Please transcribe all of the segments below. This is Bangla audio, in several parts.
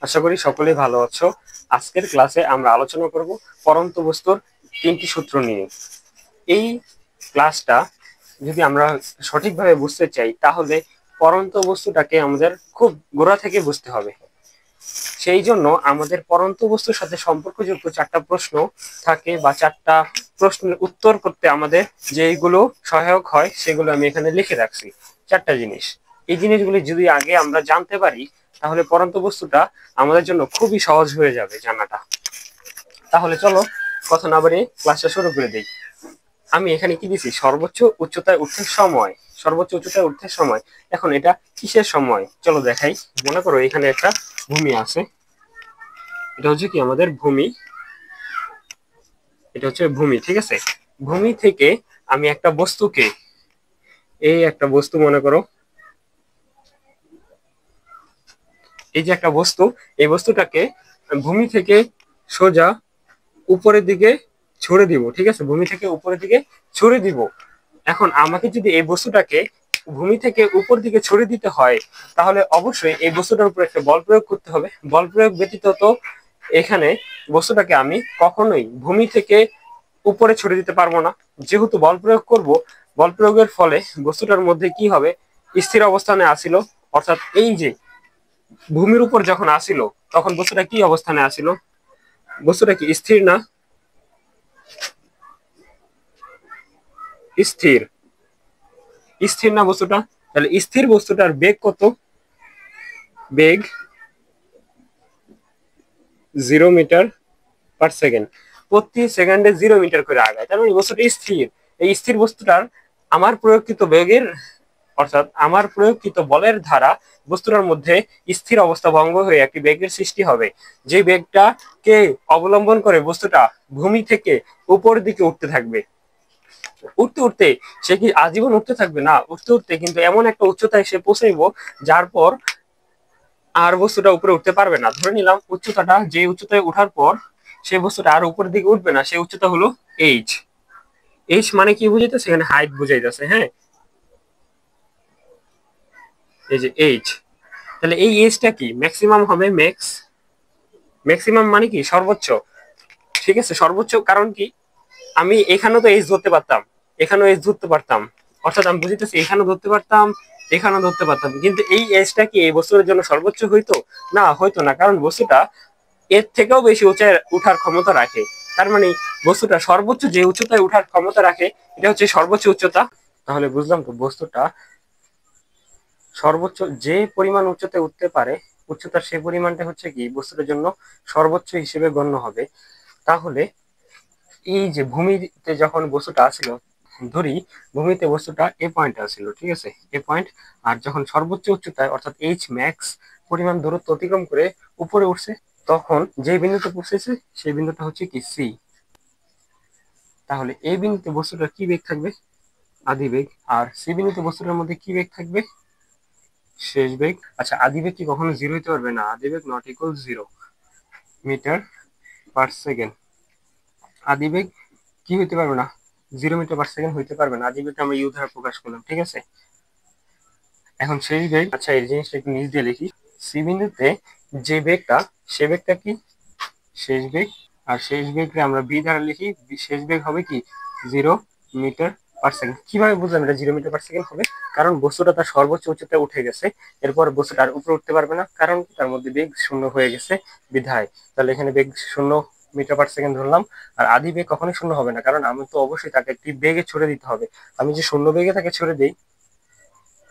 আশা করি সকলেই ভালো আছো। আজকের ক্লাসে আমরা আলোচনা করব পরন্ত বস্তুর তিনটি সূত্র নিয়ে। এই ক্লাসটা যদি আমরা সঠিকভাবে বুঝতে চাই তাহলে পরন্ত বস্তুটাকে আমাদের খুব গোড়া থেকে বুঝতে হবে। সেই জন্য আমাদের পরন্ত বস্তুর সাথে সম্পর্কযুক্ত চারটা প্রশ্ন থাকে বা চারটা প্রশ্নের উত্তর করতে আমাদের যেগুলো সহায়ক হয় সেগুলো আমি এখানে লিখে রাখছি। চারটা জিনিস, এই জিনিসগুলি যদি আগে আমরা জানতে পারি তাহলে পরন্ত বস্তুটা আমাদের জন্য খুবই সহজ হয়ে যাবে জানাটা। তাহলে চলো কথা না বাড়িয়ে ক্লাসটা শুরু করে দিই। আমি এখানে কি দিছি? সর্বোচ্চ উচ্চতায় উঠতে সময়। সর্বোচ্চ উচ্চতায় উঠতে সময়। এখন এটা কিসের সময় চলো দেখাই। মনে করো এখানে একটা ভূমি আছে, এটা হচ্ছে কি আমাদের ভূমি, এটা হচ্ছে ভূমি, ঠিক আছে। ভূমি থেকে আমি একটা বস্তুকে, এই একটা বস্তু মনে করো, এই যে একটা বস্তু, এই বস্তুটাকে ভূমি থেকে সোজা উপরের দিকে ছুড়ে দিব, ঠিক আছে। ভূমি থেকে উপরের দিকে ছুড়ে দিব। এখন আমাকে যদি এই বস্তুটাকে ভূমি থেকে উপর দিকে ছুড়ে দিতে হয় তাহলে অবশ্যই এই বস্তুটার উপর একটা বল প্রয়োগ করতে হবে। বল প্রয়োগ ব্যতীত তো এখানে বস্তুটাকে আমি কখনোই ভূমি থেকে উপরে ছুড়ে দিতে পারবো না। যেহেতু বল প্রয়োগ করব, বল প্রয়োগের ফলে বস্তুটার মধ্যে কি হবে? স্থির অবস্থানে আসিল, অর্থাৎ এই যে ভূমির উপর যখন আসিল তখন বস্তুটা কি অবস্থানে আসিল? বস্তুটা কি স্থির না? স্থির, স্থির না বস্তুটা? তাহলে স্থির বস্তুটার বেগ কত? বেগ 0 মিটার/সেকেন্ড। প্রতি সেকেন্ডে 0 মিটার করে আগায়, তার মানে বস্তুটা স্থির। এই স্থির বস্তুটার আমার প্রয়োগকৃত বেগের, অর্থাৎ আমার প্রয়োগকৃত বলের দ্বারা বস্তুটার মধ্যে স্থির অবস্থা ভঙ্গ হয়ে একটি বেগের সৃষ্টি হবে। যে বেগটাকে অবলম্বন করে বস্তুটা ভূমি থেকে উপরের দিকে উঠতে থাকবে। উঠতে উঠতে সে কি আজীবন উঠতে থাকবে? না, উঠতে উঠতে কিন্তু এমন একটা উচ্চতায় সে পৌঁছাইব যার পর আর বস্তুটা উপরে উঠতে পারবে না। ধরে নিলাম উচ্চতাটা, যে উচ্চতায় ওঠার পর সেই বস্তুটা আর উপরের দিকে উঠবে না, সেই উচ্চতা হলো এইচ। এইচ মানে কি বুঝাইতেছে? এখানে হাইট বুঝাইতেছে, হ্যাঁ, এই যে এইচ। তাহলে এই এইচটা কি ম্যাক্সিমাম হবে? ম্যাক্সিমাম মানে কি সর্বোচ্চ, ঠিক আছে। সর্বোচ্চ কারণ কি, আমি এখানেও তো এইচ ধরতে পারতাম, এখানেও এইচ ধরতে পারতাম, অর্থাৎ আমি বুঝিতেছি এখানেও ধরতে পারতাম, এখানেও ধরতে পারতাম, কিন্তু এই এইচটা কি এই বস্তুর জন্য সর্বোচ্চ হইতো? না, হইতো না, কারণ বস্তুটা এর থেকেও বেশি উঁচায় উঠার ক্ষমতা রাখে। তার মানে বস্তুটা সর্বোচ্চ যে উচ্চতায় উঠার ক্ষমতা রাখে এটা হচ্ছে সর্বোচ্চ উচ্চতা। তাহলে বুঝলাম তো, বস্তুটা সর্বোচ্চ যে পরিমাণ উচ্চতায় উঠতে পারে, উচ্চতার সে পরিমাণটা হচ্ছে কি বস্তুটার জন্য সর্বোচ্চ হিসেবে গণ্য হবে। তাহলে এই যে ভূমিতে যখন বস্তুটা আসছিল, ধরি ভূমিতে বস্তুটা এ পয়েন্টে আসছিল, ঠিক আছে, এ পয়েন্ট। আর যখন সর্বোচ্চ উচ্চতায় অর্থাৎ এইচ ম্যাক্স পরিমাণ দূরত্ব অতিক্রম করে উপরে উঠছে, তখন যে বিন্দুতে পৌঁছেছে সেই বিন্দুটা হচ্ছে কি সি। তাহলে এই বিন্দুতে বস্তুটার কি বেগ থাকবে? আদি বেগ। আর সি বিন্দুতে বস্তুটার মধ্যে কি বেগ থাকবে? শেষ বেগ। আচ্ছা, আদি বেগ কি কখনো জিরো হতে পারবে? না, আদি বেগ নট ইকুয়াল 0 মিটার/সেকেন্ড। আদি বেগ কি হইতে পারবে না? 0 মিটার/সেকেন্ড হইতে পারবে না। আদি বেগটা আমরা ইউ দ্বারা প্রকাশ করলাম, ঠিক আছে। এখন শেষ বেগ, আচ্ছা এই জিনিসটা একটু নিচ দিয়ে লিখি। সি বিন্দুতে যে বেগটা, সে বেগটা কি শেষ বেগ। আর শেষ বেগকে আমরা বি দ্বারা লিখি, শেষ বেগ হবে কি 0 মিটার/সেকেন্ড। কিভাবে বুঝলাম এটা 0 মিটার/সেকেন্ড হবে? কারণ বস্তুটা তার সর্বোচ্চ উচ্চতায় উঠে গেছে, এরপর বস্তুটা আর উপরে উঠতে পারবে না, কারণ তার মধ্যে বেগ শূন্য হয়ে গেছে বিধায়। তাহলে এখানে বেগ 0 মিটার/সেকেন্ড ধরলাম। আর আদি বেগ কখনোই শূন্য হবে না, কারণ আমি তো অবশ্যই তাকে একটি বেগে ছুড়ে দিতে হবে। আমি যে শূন্য বেগে তাকে ছুড়ে দিই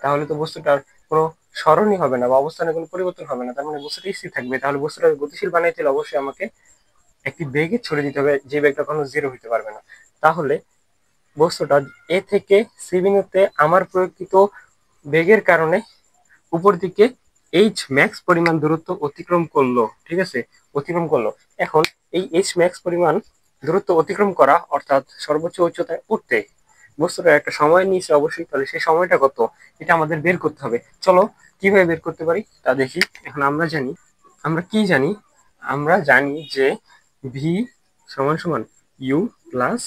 তাহলে তো বস্তুটার কোনো স্মরণই হবে না বা অবস্থানে কোনো পরিবর্তন হবে না, তার মানে বস্তুটা স্থির থাকবে। তাহলে বস্তুটা গতিশীল বানাইতে হলে অবশ্যই আমাকে একটি বেগে ছড়ে দিতে হবে, যে বেগটা কোনো জিরো হইতে পারবে না। তাহলে বস্তুটা এ থেকে সি বিন্দুতে আমার প্রয়োগকৃত বেগের কারণে উপর দিকে এইচ ম্যাক্স পরিমাণ দূরত্ব অতিক্রম করলো, ঠিক আছে, অতিক্রম করলো। এখন এই এইচ ম্যাক্স পরিমাণ দূরত্ব অতিক্রম করা অর্থাৎ সর্বোচ্চ উচ্চতায় উঠতে বস্তুটার একটা সময় নিয়েছে অবশ্যই। তাহলে সেই সময়টা কত এটা আমাদের বের করতে হবে। চলো কিভাবে বের করতে পারি তা দেখি। এখন আমরা জানি, আমরা কি জানি? আমরা জানি যে ভি সমান সমান ইউ প্লাস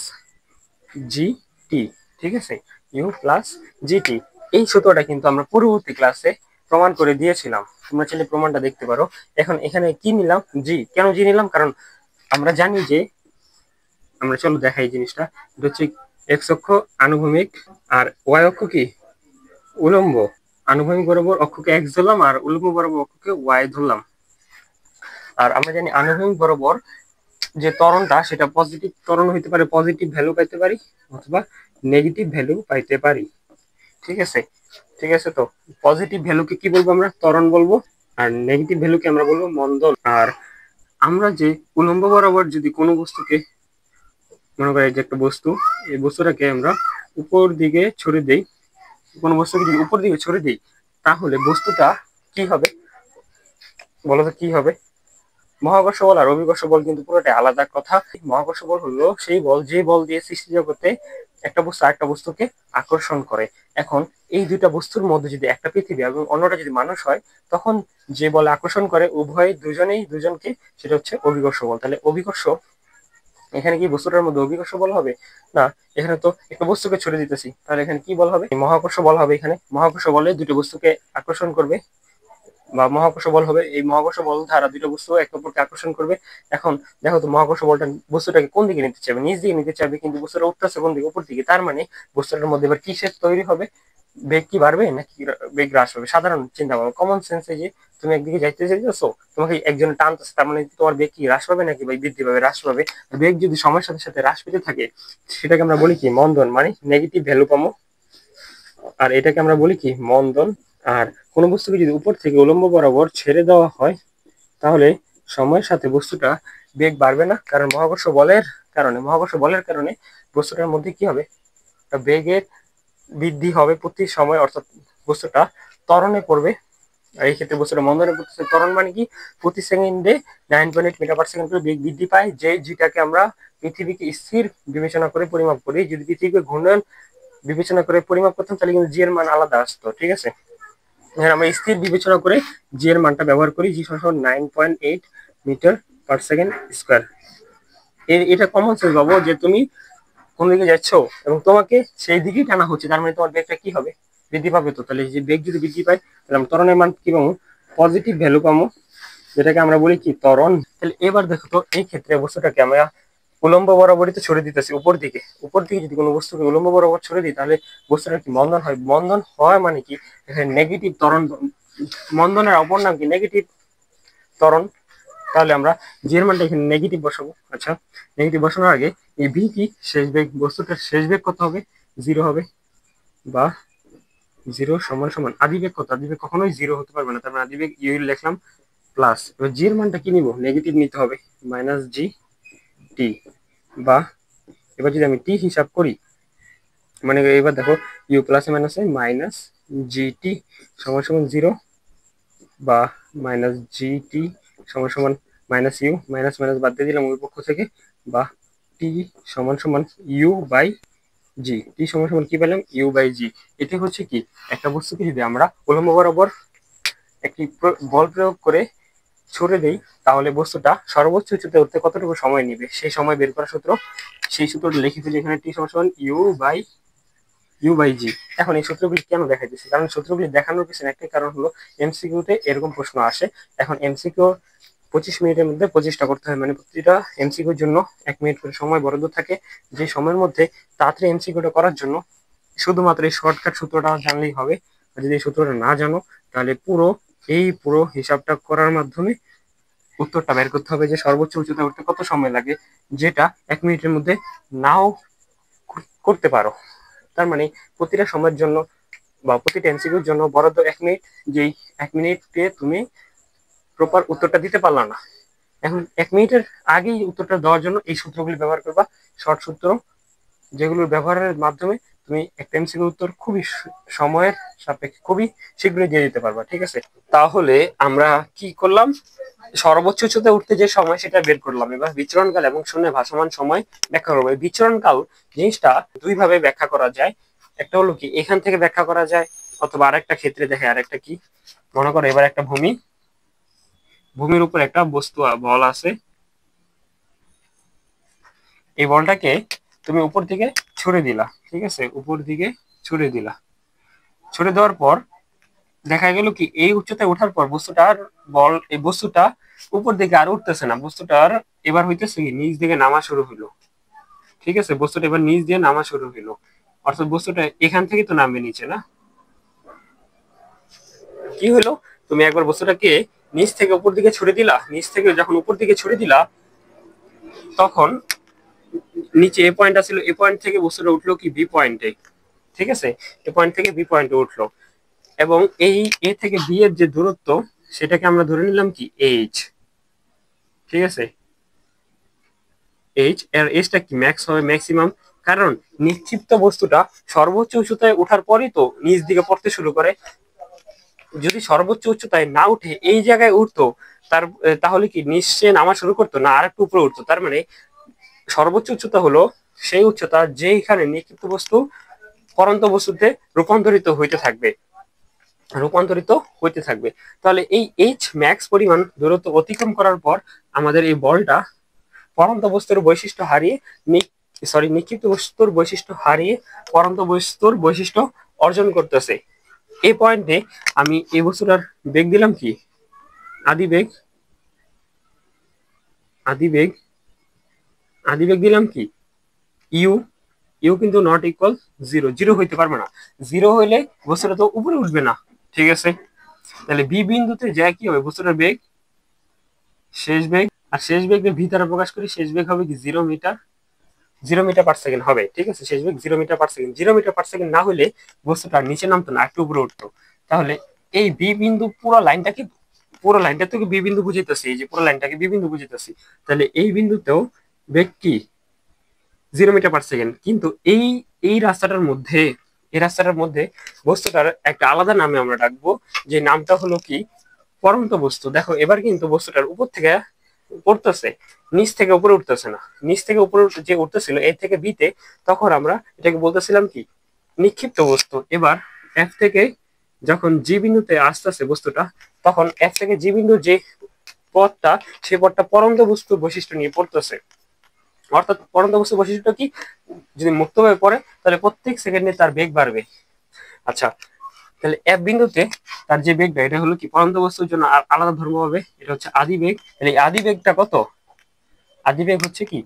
জি টি, ঠিক আছে, ইউ প্লাস জিটি। এই সূত্রটা কিন্তু আমরা পূর্ববর্তী ক্লাসে প্রমাণ করে দিয়েছিলাম, তোমরা চাইলে প্রমাণটা দেখতে পারো। এখন এখানে কি নিলাম, জি। কেন জি নিলাম? কারণ আমরা জানি যে, আমরা চলো দেখাই এই জিনিসটা। এটা হচ্ছে এক্স অক্ষ আনুভূমিক আর ওয়াই অক্ষ কি উলম্ব। আনুভূমিক বরাবর অক্ষকে এক্স ধরলাম আর উলম্ব বরাবর অক্ষকে ওয়াই ধরলাম। আর আমরা জানি আনুভূমিক বরাবর যে ত্বরণটা সেটা পজিটিভ ত্বরণ হইতে পারে, পজিটিভ ভ্যালু পাইতে পারি অথবা নেগেটিভ ভ্যালু পাইতে পারি। ঠিক আছে, ঠিক আছে। তো পজিটিভ ভ্যালুকে কি বলবো আমরা? ত্বরণ বলবো। আর নেগেটিভ ভ্যালুকে আমরা বলবো মন্দন। আর আমরা যে উলম্ব বরাবর যদি কোনো বস্তুকে, মনে করি যে একটা বস্তু, এই বস্তুটাকে আমরা উপর দিকে ছড়ে দেই, কোনো বস্তুকে যদি উপর দিকে ছড়ে দিই, তাহলে বস্তুটা কি হবে বলো তো? কি হবে? মহাকর্ষ বল আর অভিকর্ষ বল কিন্তু পুরোটাই আলাদা কথা। মহাকর্ষ বল হলো সেই বল, যে বল দিয়ে সৃষ্টি জগতে একটা বস্তু আরেকটা বস্তুকে আকর্ষণ করে। এখন এই দুইটা বস্তুর মধ্যে যদি একটা পৃথিবী এবং অন্যটা যদি মানুষ হয়, তখন যে বল আকর্ষণ করে উভয় দুজনেই দুজনকে, সেটা হচ্ছে অভিকর্ষ বল। তাহলে অভিকর্ষ, এখানে কি বস্তুটার মধ্যে অভিকর্ষ বল হবে? না, এখানে তো একটা বস্তুকে ছড়ে দিতেছি, তাহলে এখানে কি বল হবে? মহাকর্ষ বল হবে। এখানে মহাকর্ষ বলে দুটো বস্তুকে আকর্ষণ করবে, বা মহাকর্ষ বল হবে। এই মহাকর্ষ বল দ্বারা দুটো বস্তু একে অপরকে আকর্ষণ করবে। এখন দেখো তো, মহাকর্ষ বলটা বস্তুটাকে কোন দিকে নিতে চাইবে? নিচ দিকে নিতে চাইবে, কিন্তু বস্তুটা উঠতেছে কোন দিকে? উপর দিকে। তার মানে বস্তুটার মধ্যে এবার কিসের তৈরি হবে? বেগ কি বাড়বে নাকি বেগ হ্রাস হবে? সাধারণ চিন্তা করো, কমন সেন্সে, যে তুমি একদিকে যাইতে চাইতেছো, তোমাকে একজন টানতেছে, তার মানে তোমার বেগ কি হ্রাস পাবে নাকি বৃদ্ধি পাবে? হ্রাস পাবে। বেগ যদি সময়ের সাথে সাথে হ্রাস পেতে থাকে, সেটাকে আমরা বলি কি? মন্দন, মানে নেগেটিভ ভ্যালু পাবো। আর এটাকে আমরা বলি কি? মন্দন। আর কোনো বস্তুকে যদি উপর থেকে উলম্ব বরাবর ছেড়ে দেওয়া হয়, তাহলে সময়ের সাথে বস্তুটা বেগ বাড়বে না, কারণ মহাকর্ষ বলের কারণে বস্তুটার মধ্যে কি হবে? বেগের বৃদ্ধি হবে প্রতি সময়, অর্থাৎ বস্তুটা ত্বরণে পড়বে। আর এই ক্ষেত্রে বস্তুটা মন্দনে পড়তেছে। ত্বরণ মানে কি? প্রতি সেকেন্ডে 9.8 মিটার পার সেকেন্ড করে বেগ বৃদ্ধি পায়, যেটাকে আমরা পৃথিবীকে স্থির বিবেচনা করে পরিমাপ করি। যদি পৃথিবীকে ঘূর্ণন বিবেচনা করে পরিমাপ করতাম, তাহলে কিন্তু জি এর মান আলাদা আসতো। ঠিক আছে, আমরা স্থির বিবেচনা করে জি এর মানটা ব্যবহার করি। জি সমান 9.8 মিটার পার সেকেন্ড স্কোয়ার। এটা কমন সেন্স পাবো যে তুমি কোন দিকে যাচ্ছ এবং তোমাকে সেই দিকেই টানা হচ্ছে, তার মানে তোমার বেগটা কি হবে? বৃদ্ধি পাবে। তো তাহলে যে বেগ যদি বৃদ্ধি পায়, তাহলে আমরা ত্বরণের মান কি পাবো? পজিটিভ ভ্যালু পাবো, যেটাকে আমরা বলি কি? ত্বরণ। তাহলে এবার দেখো তো, এই ক্ষেত্রে বস্তুটাকে আমরা উলম্ব বরাবরই তো ছড়ে দিতেছি উপর দিকে। উপর দিকে যদি কোনো বস্তুকে উলম্ব বরাবর ছড়ে দিই, তাহলে বস্তুটা কি? মন্দন হয়। মন্দন হয় মানে কি? এখানে নেগেটিভ ত্বরণ। মন্দনের অপর নাম কি? নেগেটিভ ত্বরণ। তাহলে আমরা জি এর মানটা এখানে নেগেটিভ বসাবো। আচ্ছা, নেগেটিভ বসানোর আগে এই ভি কি? শেষ বেগ। বস্তুটার শেষ বেগ কত হবে? 0 হবে, বা 0 সমান সমান আদি বেগ কত? আদি বেগ কখনোই 0 হতে পারবে না, তার মানে আদি বেগ ইউ লিখলাম প্লাস। এবার জি এর মানটা কি নিব? নেগেটিভ নিতে হবে, মাইনাস জি টি। বা এবার যদি আমি টি হিসাব করি, মানে এবার দেখো, ইউ প্লাস মাইনাসে মাইনাস জি টি সমান সমান 0, বা মাইনাস জি টি সমান সমান মাইনাস ইউ, মাইনাস মাইনাস বাদ দিয়ে দিলাম ওই পক্ষ থেকে, বা টি সমান সমান ইউ বাই জি। টি সমান সমান কি পেলাম? ইউ বাই জি। এটি হচ্ছে কি? একটা বস্তুকে যদি আমরা উলম্ব বরাবর একটি বল প্রয়োগ করে ছুড়ে দেই, তাহলে বস্তুটা সর্বোচ্চ উচ্চতায় উঠতে কতটুকু সময় নেবে, সেই সময় বের করার সূত্র। সেই সূত্রটা লিখে ফেলি এখানে, টি সমান সমান ইউ বাই জি। এখন এই সূত্রগুলি কেন দেখাইতেছি? কারণ সূত্রগুলি দেখানোর পিছনে একটাই কারণ হলো, এমসিকিউতে এরকম প্রশ্ন আসে। এখন এমসিকিউ 25 মিনিটের মধ্যে 25টা করতে হয়, মানে প্রতিটা এমসিকিউর জন্য 1 মিনিট করে সময় বরাদ্দ থাকে। যে সময়ের মধ্যে তাড়াতাড়ি এমসিকিউটা করার জন্য শুধুমাত্র এই শর্টকাট সূত্রটা জানলেই হবে। আর যদি এই সূত্রটা না জানো, তাহলে পুরো হিসাবটা করার মাধ্যমে উত্তরটা বের করতে হবে, যে সর্বোচ্চ উচ্চতা উঠতে কত সময় লাগে, যেটা 1 মিনিটের মধ্যে নাও করতে পারো। তার মানে প্রতিটা সময়ের জন্য বা প্রতিটা এমসিকিউর জন্য বরাদ্দ 1 মিনিট। যেই 1 মিনিটে তুমি প্রপার উত্তরটা দিতে পারলা না, এখন 1 মিনিটের আগেই উত্তরটা দেওয়ার জন্য এই সূত্রগুলি ব্যবহার করবা, শর্ট সূত্র, যেগুলোর ব্যবহারের মাধ্যমে তুমি একটা এমসিকিউ উত্তর খুবই সময়ের সাপেক্ষে খুবই শীঘ্রই দিয়ে দিতে পারবা। ঠিক আছে, তাহলে আমরা কি করলাম? সর্বোচ্চ উচ্চতায় উঠতে যে সময় সেটা বের করলাম। এবার বিচরণকাল এবং শূন্যে ভাসমান সময় ব্যাখ্যা করবো। এই বিচরণকাল জিনিসটা দুই ভাবে ব্যাখ্যা করা যায়। একটা হলো কি, এখান থেকে ব্যাখ্যা করা যায়, অথবা আরেকটা ক্ষেত্রে দেখে আরেকটা কি, মনে করো এবার একটা ভূমির উপর একটা বস্তু বল আছে। এই বলটাকে তুমি উপর দিকে ছুড়ে দিলা। ঠিক আছে, উপর দিকে ছুড়ে দিলা। ছুড়ে দেওয়ার পর দেখা গেল কি এই উচ্চতায় ওঠার পর এই বস্তুটা উপর দিকে আর উঠতেছে না, বস্তুটার এবার হইতেছে কি নিচ দিকে নামা শুরু হইলো। ঠিক আছে, বস্তুটা এবার নিচ দিয়ে নামা শুরু হইলো, অর্থাৎ বস্তুটা এখান থেকে তো নামবে নিচে না। কি হলো, তুমি একবার বস্তুটাকে নিচ থেকে উপর দিকে ছুড়ে দিলা, নিচ থেকে যখন উপর দিকে ছুড়ে দিলা তখন নিচে এ পয়েন্ট ছিল, এ পয়েন্ট থেকে বস্তুটা উঠলো কি বি পয়েন্টে। ঠিক আছে, এ পয়েন্ট থেকে বি পয়েন্টে উঠলো, এবং এই এ থেকে বি এর যে দূরত্ব সেটাকে আমরা ধরে নিলাম কি এইচ। ঠিক আছে, এইচ এর এইচটা কি ম্যাক্স হবে, ম্যাক্সিমাম, কারণ নিক্ষিপ্ত বস্তুটা সর্বোচ্চ উচ্চতায় ওঠার পরই তো নিচ দিকে পড়তে শুরু করে। যদি সর্বোচ্চ উচ্চতায় না উঠে এই জায়গায় উঠতো তাহলে কি নিচে নামা শুরু করতো না, আর একটু উপরে উঠতো। তার মানে সর্বোচ্চ উচ্চতা হলো সেই উচ্চতা যেখানে নিক্ষিপ্ত বস্তু পরন্ত বস্তুতে রূপান্তরিত হইতে থাকবে। তাহলে এই এইচ ম্যাক্স পরিমাণ দূরত্ব অতিক্রম করার পর আমাদের এই বলটা পরন্ত বস্তুর বৈশিষ্ট্য হারিয়ে নিক্ষিপ্ত বস্তুর বৈশিষ্ট্য হারিয়ে পরন্ত বস্তুর বৈশিষ্ট্য অর্জন করতেছে। এই পয়েন্টে আমি এই বস্তুটার বেগ দিলাম কি আদিবেগ, আদিবেগ আদিবেগ দিলাম কি ইউ। ইউ কিন্তু নট ইকুয়াল জিরো, জিরো হইতে পারবে না, জিরো হইলে বস্তুটা তো উপরে উঠবে না। ঠিক আছে, তাহলে বি বিন্দুতে যায় কি হবে, বস্তুটার বেগ শেষ বেগ, আর শেষ বেগকে ভি দ্বারা প্রকাশ করি, শেষ বেগ হবে কি 0 মিটার, 0 মিটার/সেকেন্ড হবে। ঠিক আছে, শেষ বেগ 0 মিটার/সেকেন্ড, 0 মিটার/সেকেন্ড না হলে বস্তুটা নিচে নামতো না, একটু উপরে উঠতো। তাহলে এই বি বিন্দু পুরো লাইনটা থেকে বি বিন্দু বুঝাইতেছি, এই যে পুরো লাইনটাকে বি বিন্দু বুঝাইতেছি, তাহলে এই বিন্দুতেও বেগ কি 0 মিটার/সেকেন্ড। কিন্তু এই এই রাস্তাটার মধ্যে বস্তুটার একটা আলাদা নামে আমরা ডাকবো, যে নামটা হলো কি পরন্ত বস্তু। দেখো এবার কিন্তু বস্তুটার উপর থেকে পড়তেছে, নিচ থেকে উপরে উঠতেছে না। নিচ থেকে উপরে যে উঠতেছিল এ থেকে বিতে, তখন আমরা এটাকে বলতেছিলাম কি নিক্ষিপ্ত বস্তু। এবার এফ থেকে যখন জি বিন্দুতে আসতেছে বস্তুটা, তখন এফ থেকে জি বিন্দুর যে পথটা, সেই পথটা পরন্ত বস্তুর বৈশিষ্ট্য নিয়ে পড়তেছে। অর্থাৎ পরন্ত বস্তুর বৈশিষ্ট্য কি, যদি মুক্তভাবে পড়ে তাহলে প্রত্যেক সেকেন্ডে তার বেগ বাড়বে। আচ্ছা, তাহলে এফ বিন্দুতে তার যে বেগটা, এটা হলো কি পরন্ত বস্তুর জন্য আলাদা ধর্ম হবে, এটা হচ্ছে আদি বেগ। তাহলে আদি বেগটা কত, আদি বেগ হচ্ছে কি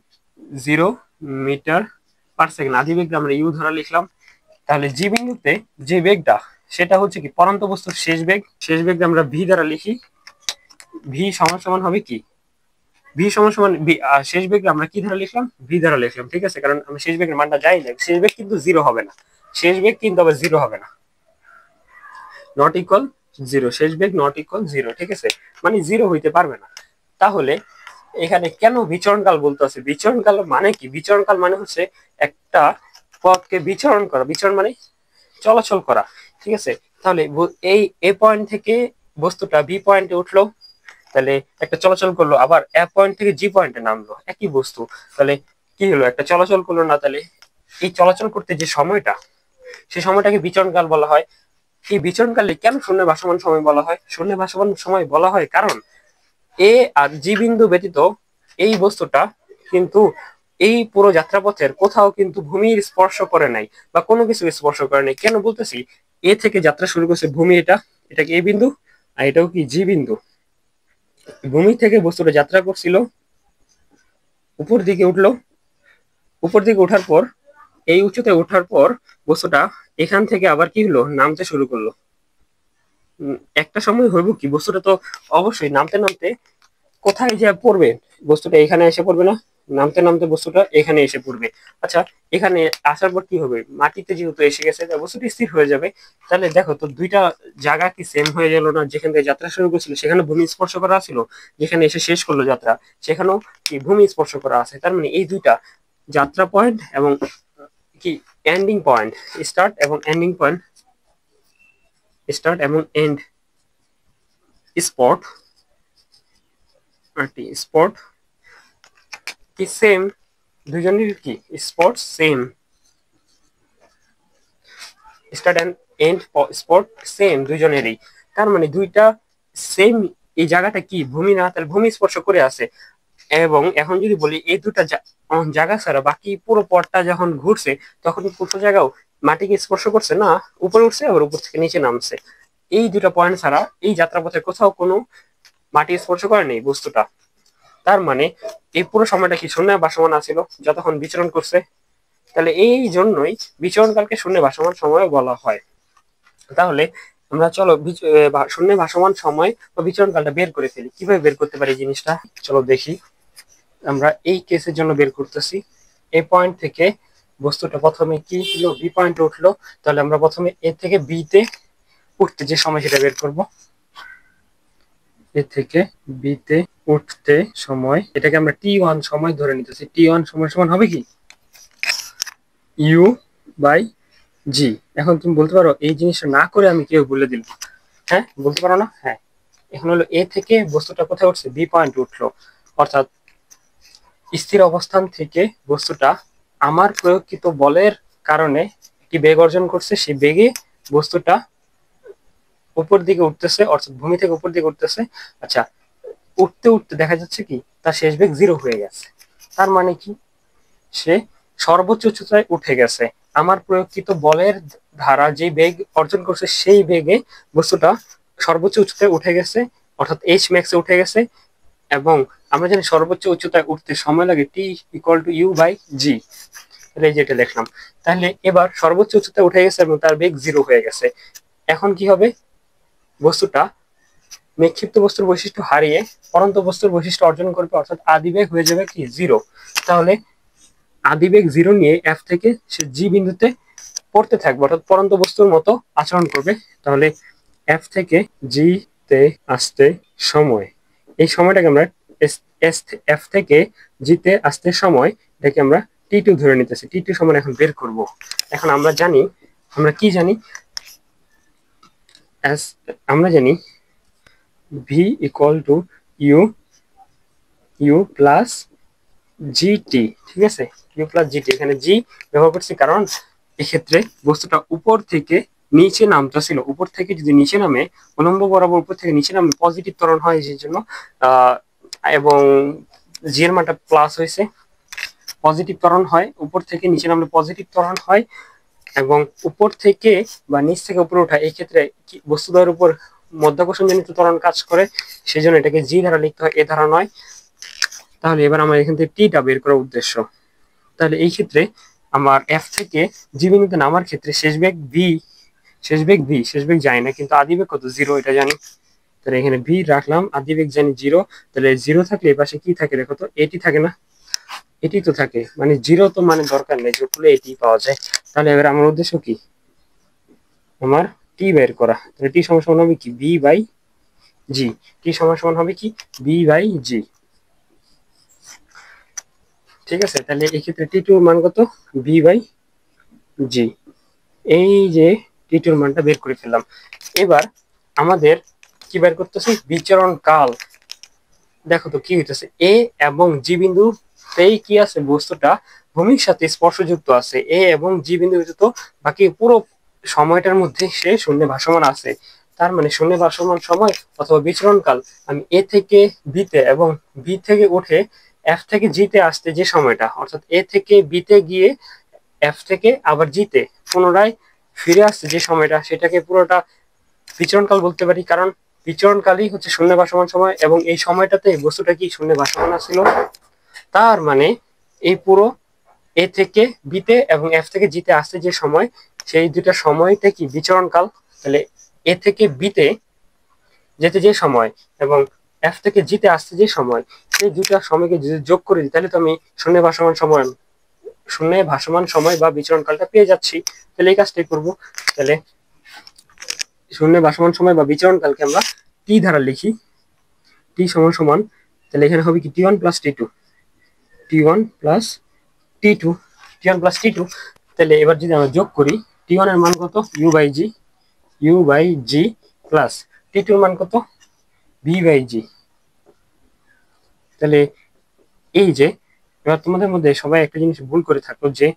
0 মিটার/সেকেন্ড। আদি বেগটা আমরা ইউ ধরা লিখলাম। তাহলে জি বিন্দুতে যে বেগটা, সেটা হচ্ছে কি পরন্ত বস্তুর শেষ বেগ, শেষ বেগটা আমরা ভি দ্বারা লিখি। ভি সমান সমান হবে কি ভি সমান সমান শেষ বেগ আমরা কি দ্বারা লিখলাম, ভি দ্বারা লিখলাম। ঠিক আছে, কারণ আমি শেষ বেগের মানটা জানি না, শেষ বেগ কিন্তু জিরো হবে না, শেষ বেগ কিন্তু আবার জিরো হবে না, নট ইকুয়াল জিরো, শেষ বেগ নট ইকুয়াল জিরো। ঠিক আছে, মানে জিরো হইতে পারবে না। তাহলে এখানে কেন বিচরণকাল বলতেছে, বিচরণকাল মানে কি, বিচরণকাল মানে হচ্ছে একটা পথকে বিচরণ করা, বিচরণ মানে চলাচল করা। ঠিক আছে, তাহলে এই এ পয়েন্ট থেকে বস্তুটা বি পয়েন্টে উঠলো, তাহলে একটা চলাচল করলো, আবার এ পয়েন্ট থেকে জি পয়েন্টে নামলো, একই বস্তু, তাহলে কি হলো, একটা চলাচল করলো না। তাহলে এই চলাচল করতে যে সময়টা, সেই সময়টাকে বিচরণকাল বলা হয়। এই বিচরণকালে কেন শূন্য ভাসমান সময় বলা হয়, শূন্য ভাসমান সময় বলা হয় কারণ এ আর জি বিন্দু ব্যতীত এই বস্তুটা কিন্তু এই পুরো যাত্রাপথের কোথাও কিন্তু ভূমির স্পর্শ করে নাই, বা কোনো কিছু স্পর্শ করে নাই। কেন বলতেছি, এ থেকে যাত্রা শুরু করছে ভূমি, এটাকে এ বিন্দু, আর এটাও কি জি বিন্দু। ভূমি থেকে বস্তুটা যাত্রা করছিল, উপর দিকে উঠলো, উপর দিকে ওঠার পর এই উচ্চতায় ওঠার পর বস্তুটা এখান থেকে আবার কি হলো, নামতে শুরু করলো। একটা সময় হইব কি বস্তুটা তো অবশ্যই নামতে নামতে কোথায় যে পড়বে, বস্তুটা এখানে এসে পড়বে না, নামতে নামতে বস্তুটা এখানে এসে পড়বে। আচ্ছা, এখানে আসার পর কি হবে, মাটিতে যেহেতু এসে গেছে বস্তুটি স্থির হয়ে যাবে। তাহলে দেখো তো দুইটা জায়গা কি সেম হয়ে গেল না, যেখান থেকে যাত্রা শুরু করছিল সেখানে ভূমি স্পর্শ করা ছিল, যেখানে এসে শেষ করলো যাত্রা সেখানেও কি ভূমি স্পর্শ করা আছে। তার মানে এই দুইটা যাত্রা পয়েন্ট এবং কি এন্ডিং পয়েন্ট, স্টার্ট এবং এন্ডিং পয়েন্ট, স্টার্ট এবং এন্ড স্পট, স্পট কি সেম, দুজনের কি spot same, start end end spot same দুজনেরই। তার মানে দুইটা সেম, এই জায়গাটা কি ভূমি না, তাহলে ভূমি স্পর্শ করে আছে। এবং এখন যদি বলি এই দুটা জায়গা ছাড়া বাকি পুরো পথটা যখন ঘুরছে, তখন পুরো জায়গাও মাটিকে স্পর্শ করছে না, উপরে উঠছে আবার উপর থেকে নিচে নামছে। এই দুটা পয়েন্ট ছাড়া এই যাত্রাপথে কোথাও কোনো মাটি স্পর্শ করেনি বস্তুটা। তার মানে এই পুরো সময়টা কি শূন্যে ভাসমান আছিল যতক্ষণ বিচরণ করছে। তাহলে এই জন্যই বিচরণকালকে শূন্যে ভাসমান সময় বলা হয়। তাহলে আমরা চলো শূন্যে ভাসমান সময় বা বিচরণকালটা বের করে ফেলি। কিভাবে বের করতে পারি জিনিসটা চলো দেখি। আমরা এই কেসের জন্য বের করতেছি। এই পয়েন্ট থেকে বস্তুটা প্রথমে কি ছিল, বি পয়েন্টে উঠলো। তাহলে আমরা প্রথমে এ থেকে বি তে উঠতে যে সময় সেটা বের করব। এ থেকে বি তে উঠতে সময়, এটাকে আমরা t1 সময় ধরে নিতেছি। t1 সময় সমান হবে কি ইউ বাই জি। এখন তুমি বলতে পারো এই জিনিসটা না করে আমি কেউ বলে দিল, হ্যাঁ বলতে পারো না? হ্যাঁ, এখন হলো এ থেকে বস্তুটা কোথায় উঠছে, বি পয়েন্ট উঠলো। অর্থাৎ স্থির অবস্থান থেকে বস্তুটা আমার প্রয়োগকৃত বলের কারণে একটি বেগ অর্জন করছে। সেই বেগে বস্তুটা উপর দিকে উঠতেছে, অর্থাৎ ভূমি থেকে উপর দিকে উঠতেছে। আচ্ছা, উঠতে উঠতে দেখা যাচ্ছে কি তার শেষ বেগ 0 হয়ে গেছে। তার মানে কি সে সর্বোচ্চ উচ্চতায় উঠে গেছে। আমার প্রয়োগকৃত বলের ধারা যে বেগ অর্জন করছে সেই বেগে বস্তুটা সর্বোচ্চ উচ্চতায় উঠে গেছে, অর্থাৎ এইচ ম্যাক্সে উঠে গেছে। এবং আমরা জানি সর্বোচ্চ উচ্চতায় উঠতে সময় লাগে T equal to u by জি। এই যেটা লিখলাম। তাহলে এবার সর্বোচ্চ উচ্চতায় উঠে গেছে এবং তার বেগ 0 হয়ে গেছে। এখন কি হবে, বস্তুটা নিক্ষিপ্ত বস্তুর বৈশিষ্ট্য হারিয়ে পরন্ত বস্তুর বৈশিষ্ট্য অর্জন করবে, অর্থাৎ আদিবেগ হয়ে যাবে কি 0। তাহলে আদিবেগ 0 নিয়ে এফ থেকে সে জি বিন্দুতে পড়তে থাকবে, অর্থাৎ পরন্ত বস্তুর মতো আচরণ করবে। তাহলে এফ থেকে জি তে আসতে সময়, এই সময়টাকে আমরা এফ থেকে জিতে আসতে সময় এটাকে আমরা টি2 ধরে নিতেছি। টি2 সমান এখন বের করব। এখন আমরা জানি, আমরা কি জানি, আমরা জানি v equal to u plus g t. ঠিক আছে, ইউ প্লাস জিটি। এখানে জি ব্যবহার করছি কারণ এক্ষেত্রে বস্তুটা উপর থেকে নিচে নামতেছিল। উপর থেকে যদি নিচে নামে, উলম্ব বরাবর উপর থেকে নিচে নামে পজিটিভ ত্বরণ হয় সেই জন্য, এবং জি এর মানটা প্লাস হয়েছে, পজিটিভ ত্বরণ হয়। উপর থেকে নিচে নামলে পজিটিভ ত্বরণ হয়। এবং উপর থেকে বা নিচ থেকে উপরে ওঠা, এই ক্ষেত্রে বস্তুদ্বয়ের উপর মধ্যাকর্ষণ জনিত ত্বরণ কাজ করে, সেই জন্য এটাকে জি ধারা লিখতে হয়, এ ধারা নয়। তাহলে এবার আমার এখান থেকে টিটা বের করার উদ্দেশ্য। তাহলে এই ক্ষেত্রে আমার এফ থেকে জি বিন্দুতে নামার ক্ষেত্রে শেষ বেগ শেষ বেগ যায় না, কিন্তু আদিবেগ কত 0 এটা জানি। তাহলে এখানে ভি রাখলাম, আদিবেগ জানি 0। তাহলে 0 থাকলে এই পাশে কি থাকে দেখো তো, এটি থাকে না? এটি তো থাকে, মানে 0 তো মানে দরকার নেই, যোগ করলে এটি পাওয়া যায়। তাহলে এবার আমার উদ্দেশ্য কি, আমার টি বের করা। তাহলে টি সমান সমান হবে কি বি বাই জি। টি সমান সমান হবে কি বি বাই জি। ঠিক আছে, তাহলে এই ক্ষেত্রে টি টুর মান কত, বি বাই জি। এই যে টি টুর মানটা বের করে ফেললাম। এবার আমাদের কি বের করতেছি, বিচরণ কাল। দেখো তো কি হইতেছে, এ এবং জি বিন্দুতেই কি আছে, বস্তুটা ভূমির সাথে স্পর্শযুক্ত আছে। এ এবং জি বিন্দু ব্যতীত বাকি পুরো সময়টার মধ্যে সে শূন্যে ভাসমান আছে। তার মানে শূন্যে ভাসমান সময় অথবা বিচরণকাল আমি এ থেকে বিতে এবং বি থেকে উঠে এফ থেকে জিতে আসতে যে সময়টা, অর্থাৎ এ থেকে বিতে গিয়ে এফ থেকে আবার জিতে পুনরায় ফিরে আসছে যে সময়টা, সেটাকে পুরোটা বিচরণকাল বলতে পারি। কারণ বিচরণকালই হচ্ছে শূন্য ভাসমান সময়, এবং এই সময়টাতে বস্তুটা কি শূন্য ভাসমান ছিল। তার মানে এই পুরো এ থেকে বিতে এবং এফ থেকে জিতে আসতে যে সময়, সেই দুটা সময়টা কি বিচরণকাল। তাহলে এ থেকে বিতে যেতে যে সময় এবং এফ থেকে জিতে আসতে যে সময়, সেই দুটা সময়কে যদি যোগ করে দিই তাহলে তো আমি শূন্য ভাসমান সময় বা বিচরণকালটা পেয়ে যাচ্ছি। তাহলে এই কাজটাই করবো। তাহলে শূন্য ভাসমান সময় বা বিচরণকালকে আমরা টি ধারা লিখি, টি সমান সমান, তাহলে এখানে হবে কি টি1 প্লাস টি2, টি1 প্লাস টি2, টি1 প্লাস টি2। তাহলে এবার যদি আমরা যোগ করি, টি1 এর মান কত, ইউ বাই জি প্লাস টি2 এর মান কত, ভি বাই জি। তাহলে এই যে এবার তোমাদের মধ্যে সবাই একটা জিনিস ভুল করে থাকো, যে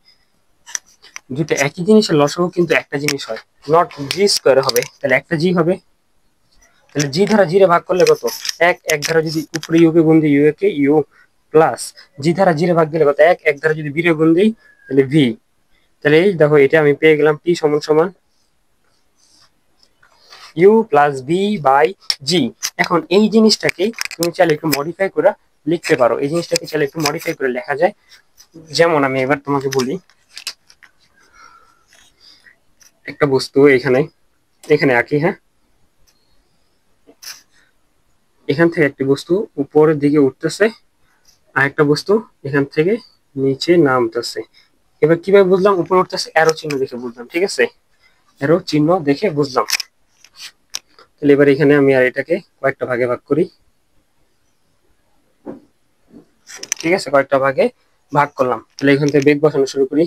দুটো একই জিনিসের লসাগু কিন্তু একটা জিনিস হয়, নট জি স্কোয়ার হবে। তাহলে একটা জি হবে, তাহলে জি ধারা জি রে ভাগ করলে কত, এক ধারা যদি উপরে ইউ কে গুণ দিই ইউ কে ইউ প্লাস জি ধারা জি রে ভাগ দিলে কত, এক ধারা যদি বি রে গুণ দিই তাহলে ভি। তাহলে এই দেখো এটা আমি পেয়ে গেলাম টি সমান সমান ইউ প্লাস বি বাই জি। এখন এই জিনিসটাকে তুমি চাইলে একটু মডিফাই করে লিখতে পারো, এই জিনিসটাকে চাইলে একটু মডিফাই করে লেখা যায়। যেমন আমি এবার তোমাকে বলি, একটা বস্তু এখানে এখানে আঁকি, হ্যাঁ, এখান থেকে একটি বস্তু উপরের দিকে উঠতেছে, আর একটা বস্তু এখান থেকে নিচে নামতেছে। এবার কিভাবে বুঝলাম উপরে উঠতেছে? অ্যারো চিহ্ন দেখে বুঝলাম, ঠিক আছে, অ্যারো চিহ্ন দেখে বুঝলাম। তাহলে এবার এখানে আমি আর এটাকে কয়েকটা ভাগে ভাগ করি, ঠিক আছে, কয়েকটা ভাগে ভাগ করলাম। তাহলে এখান থেকে বেগ বসানো শুরু করি।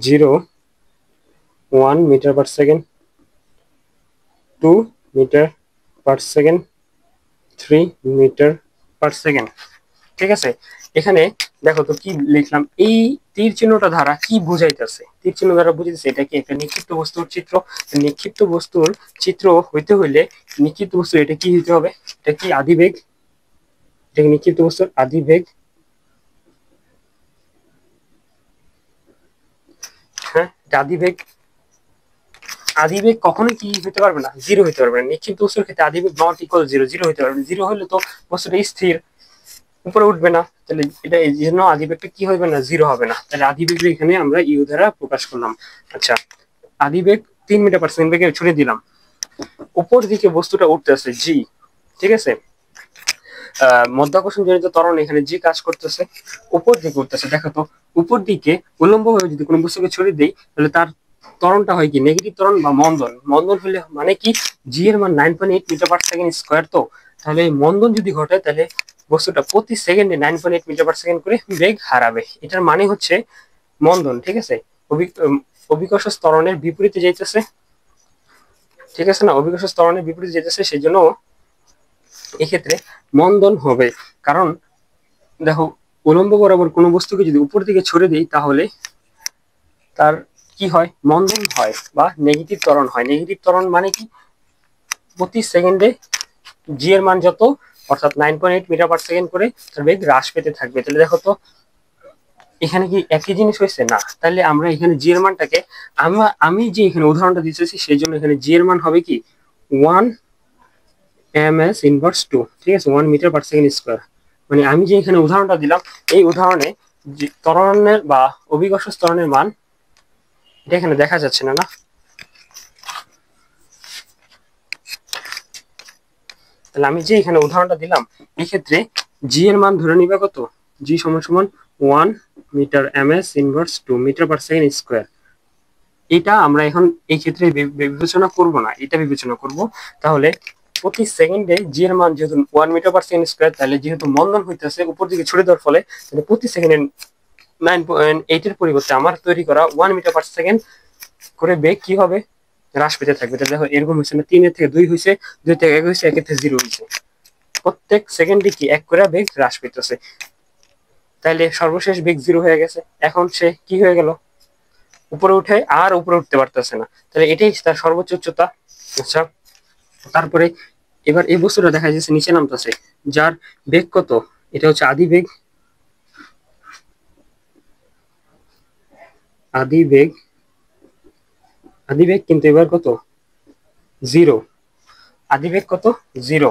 0, 1 metre per second, 2 metre per second, 3 metre per second, ঠিক আছে। এখানে দেখো তো কি লিখলাম, এই তীর চিহ্নটা দ্বারা কি বুঝাইতেছে? তীর চিহ্ন দ্বারা বুঝাইতেছে এটা কি একটা নিক্ষিপ্ত বস্তুর চিত্র। নিক্ষিপ্ত বস্তুর চিত্র হইতে হইলে নিক্ষিপ্ত বস্তু এটা কি হইতে হবে? এটা কি আদিবেগ? এটা কি নিক্ষিপ্ত বস্তুর আদিবেগ? হ্যাঁ, এটা আদিবেগ। আদিবেগ কখনো কি হইতে পারবে না? জিরো হইতে পারবে না। নিক্ষিপ্ত বস্তুর ক্ষেত্রে আদিবেগ নট ইকুয়াল জিরো, জিরো হইতে পারবে না। জিরো হলে তো বস্তুটা স্থির, উপরে উঠবে না। তাহলে এটা এই জন্য আদিবেগটা কি হবে না? জিরো হবে না। তাহলে আদিবেগ এখানে আমরা ইউ দ্বারা প্রকাশ করলাম। আচ্ছা, আদিবেগ 3 মিটার পার সেকেন্ড বেগে ছুড়ে দিলাম, উপর দিকে বস্তুটা উঠতেছে জি, ঠিক আছে। মধ্যাকর্ষণ জনিত ত্বরণ এখানে জি কাজ করতেছে, উপর দিকে উঠতেছে। দেখো তো উপর দিকে উল্লম্ব ভাবে যদি কোনো বস্তুকে ছড়িয়ে দেই, তাহলে তার ত্বরণটা হয় কি? নেগেটিভ ত্বরণ বা মন্দন। মন্দন হলে মানে কি? জি এর মান 9.8 মিটার পার সেকেন্ড স্কোয়ার। তো তাহলে মন্দন যদি ঘটে তাহলে বস্তুটা প্রতি সেকেন্ডে 9.8 মিটার পার সেকেন্ড করে বেগ হারাবে। এটার মানে হচ্ছে মন্দন, ঠিক আছে। অভিকর্ষ ত্বরণের বিপরীতে যাইতেছে, ঠিক আছে না, অভিকর্ষ ত্বরণের বিপরীতে যেতেছে, সেই জন্য এক্ষেত্রে মন্দন হবে। কারণ দেখো, উলম্ব বরাবর কোনো বস্তুকে যদি উপর দিকে ছড়ে দিই তাহলে তার কি হয়? মন্দন হয় বা নেগেটিভ ত্বরণ হয়। নেগেটিভ ত্বরণ মানে কি? প্রতি সেকেন্ডে জি এর মান যত, অর্থাৎ 9.8 মিটার পার সেকেন্ড করে তার বেগ হ্রাস পেতে থাকবে। তাহলে দেখো তো এখানে কি একই জিনিস হয়েছে? না। তাহলে আমরা এখানে জি এর মানটাকে, আমি যে এখানে উদাহরণটা দিতেছি সেই জন্য এখানে জি এর মান হবে কি? 1 ms ইনভার্স 2, ঠিক আছে, 1 মিটার পার সেকেন্ড স্কোয়ার। মানে আমি যে এখানে উদাহরণটা দিলাম, এই উদাহরণে ত্বরণের বা অভিকর্ষ ত্বরণের মান এটা এখানে দেখা যাচ্ছে না, না? তাহলে আমি যে এখানে উদাহরণটা দিলাম, এই ক্ষেত্রে জি এর মান ধরে নিবে কত? জি সমান সমান 1 metre ms inverse 2 metre per second square. এটা আমরা এখন এই ক্ষেত্রে বিবেচনা করব না, এটা বিবেচনা করব। তাহলে প্রতি সেকেন্ডে জি এর মান যেহেতু 1 মিটার পার সেকেন্ড স্কোয়ার, তাহলে যেহেতু মন্দন হইতেছে উপর দিকে ছড়ে দেওয়ার ফলে, তাহলে প্রতি সেকেন্ডে 9.8 এর পরিবর্তে আমার তৈরি করা 1 মিটার পার সেকেন্ড করে বেগ কি হবে? হ্রাস পেতে থাকবে। তাহলে দেখো এরকম হচ্ছে না, 3 এর থেকে 2 হয়েছে, 2 থেকে 1 হয়েছে, 1 এর থেকে 0 হয়েছে। প্রত্যেক সেকেন্ডে কি 1 করে বেগ হ্রাস পেতেছে। তাইলে সর্বশেষ বেগ 0 হয়ে গেছে। এখন সে কি হয়ে গেল? উপরে উঠে আর উপরে উঠতে পারতেছে না। তাহলে এটাই তার সর্বোচ্চ উচ্চতা। আচ্ছা, তারপরে এবার এই বস্তুটা দেখা যাচ্ছে নিচে নামতেছে, যার বেগ কত? এটা হচ্ছে আদি বেগ। আদি বেগ, আদি বেগ কিন্তু এবার কত? 0। আদি বেগ কত? 0।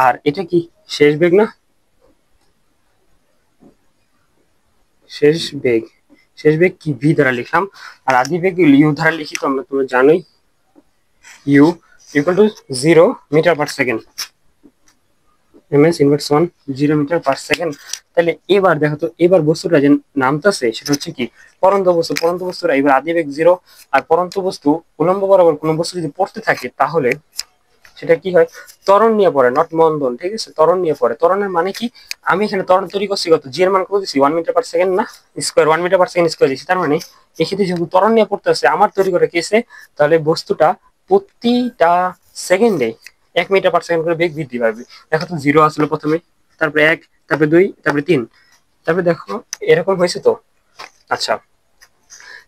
আর এটা কি শেষ বেগ না? শেষ বেগ, শেষ বেগ কি ভি দ্বারা লিখলাম, আর আদি বেগ ইউ দ্বারা লিখি তো আমরা, তোমরা জানোই u equal to 0 metre per second, ms inverse 1 0 metre per second. তাহলে এবার দেখো তো, এবার বস্তুটা যে নামতেছে সেটা হচ্ছে কি? পরন্ত বস্তু। পরন্ত বস্তুরা এবার আদিবেগ 0, আর পরন্ত বস্তু উলম্ব বরাবর কোনো বস্তু যদি পড়তে থাকে তাহলে সেটা কি হয়? ত্বরণ নিয়ে পড়ে, নট মন্দন, ঠিক আছে, ত্বরণ নিয়ে পড়ে। ত্বরণের মানে কি? আমি এখানে ত্বরণ তৈরি করছি কত? জি এর মান কত দিছি? 1 মিটার পার সেকেন্ড না square, 1 metre per second square দিছি। তার মানে এক্ষেত্রে যেহেতু ত্বরণ নিয়ে পড়তেছে আমার তৈরি করে কেসে, তাহলে বস্তুটা প্রতিটা সেকেন্ডে 1 মিটার পার সেকেন্ড করে বেগ বৃদ্ধি পাবে। দেখো তো 0 আসলো প্রথমে, তারপরে 1, তারপরে 2, তারপরে 3, তারপরে দেখো এরকম হয়েছে তো। আচ্ছা,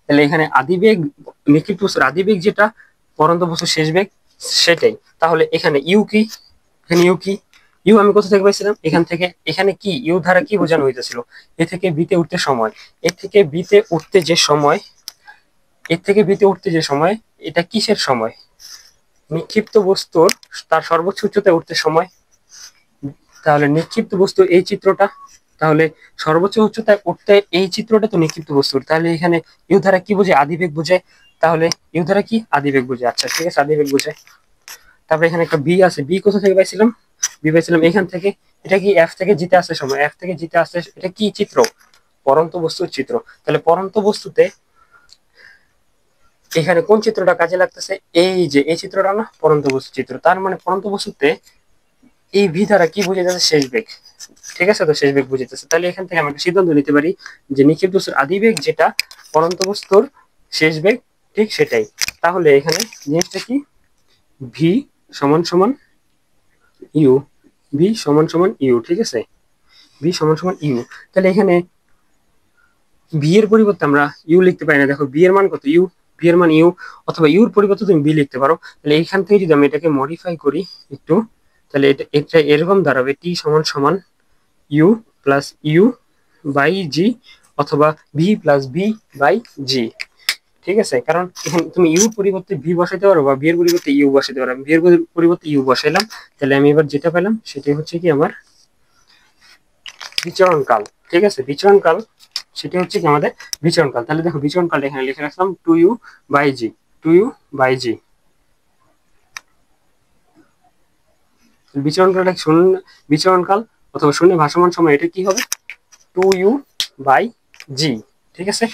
তাহলে এখানে আদিবেগ, নিক্ষিপ্ত বস্তুর আদিবেগ যেটা, পরন্ত বস্তুর শেষ বেগ সেটাই। তাহলে এখানে ইউ কি? এখানে ইউ কি? ইউ আমি কোথা থেকে পাইছিলাম, এখান থেকে। এখানে কি ইউ দ্বারা কি বোঝানো হইতেছিল, এ থেকে বিতে উঠতে সময়, এ থেকে বিতে উঠতে যে সময়, এর থেকে বিতে উঠতে যে সময়, এটা কিসের সময়, নিক্ষিপ্ত বস্তুর তার সর্বোচ্চ উচ্চতায় উঠতে সময়। তাহলে নিক্ষিপ্ত বস্তু এই চিত্রটা, তাহলে সর্বোচ্চ উচ্চতায় উঠতে এই চিত্রটা তো নিক্ষিপ্ত বস্তুর, তাহলে এখানে ইউ দ্বারা কি বোঝায়, আদিবেগ বোঝায়। তাহলে ইউ দ্বারা কি আদিবেগ বোঝায়, আচ্ছা ঠিক আছে, আদিবেগ বোঝায়। তারপরে এখানে একটা বি আছে, বি কোথা থেকে পাইছিলাম, বি পাইছিলাম এখান থেকে। এটা কি এফ থেকে জিতে আসতে সময়, এফ থেকে জিতে আসতে, এটা কি চিত্র, পরন্ত বস্তুর চিত্র। তাহলে পরন্ত বস্তুতে এখানে কোন চিত্রটা কাজে লাগতেছে, এই যে এই চিত্রটা না, পরন্ত বস্তু চিত্র। তার মানে পরন্ত বস্তুতে এই ভি দ্বারা কি বোঝা যাচ্ছে, শেষ বেগ। ঠিক আছে, তো শেষ বেগ বুঝিতেছে। তাহলে এখান থেকে আমরা একটা সিদ্ধান্ত নিতে পারি যে নিক্ষিপ্ত বস্তুর আদি বেগ যেটা, পরন্ত বস্তুর শেষ বেগ ঠিক সেটাই। তাহলে এখানে জিনিসটা কি, ভি সমান সমান ইউ, ভি সমান সমান ইউ, ঠিক আছে, ভি সমান সমান ইউ। তাহলে এখানে ভি এর পরিবর্তে আমরা ইউ লিখতে পারি না, দেখো ভি এর মান কত, ইউ, ভি এর মান ইউ, অথবা ইউর পরিবর্তে তুমি বি লিখতে পারো। তাহলে এইখান থেকে যদি আমি এটাকে মডিফাই করি একটু, তাহলে এটা এটা এরকম দাঁড়াবে, টি সমান সমান ইউ প্লাস ইউ বাই জি, অথবা ভি প্লাস ভি বাই জি। ঠিক আছে, কারণ এখানে তুমি ইউর পরিবর্তে ভি বসাইতে পারো, বা ভি এর পরিবর্তে ইউ বসাইতে পারো। আমি ভি এর পরিবর্তে ইউ বসাইলাম, তাহলে আমি এবার যেটা পেলাম সেটাই হচ্ছে কি আমার বিচরণ কাল। ঠিক আছে, বিচরণ কাল, সেটা হচ্ছে কি আমাদের বিচরণ কাল। তাহলে দেখো বিচরণ কালটা এখানে লিখে রাখলাম, two u by g, two u by g. বিচরণ কালটা শূন্য, বিচরণ কাল অথবা শূন্য ভাসমান সময়, এটা কি হবে, টু ইউ বাই জি। ঠিক আছে,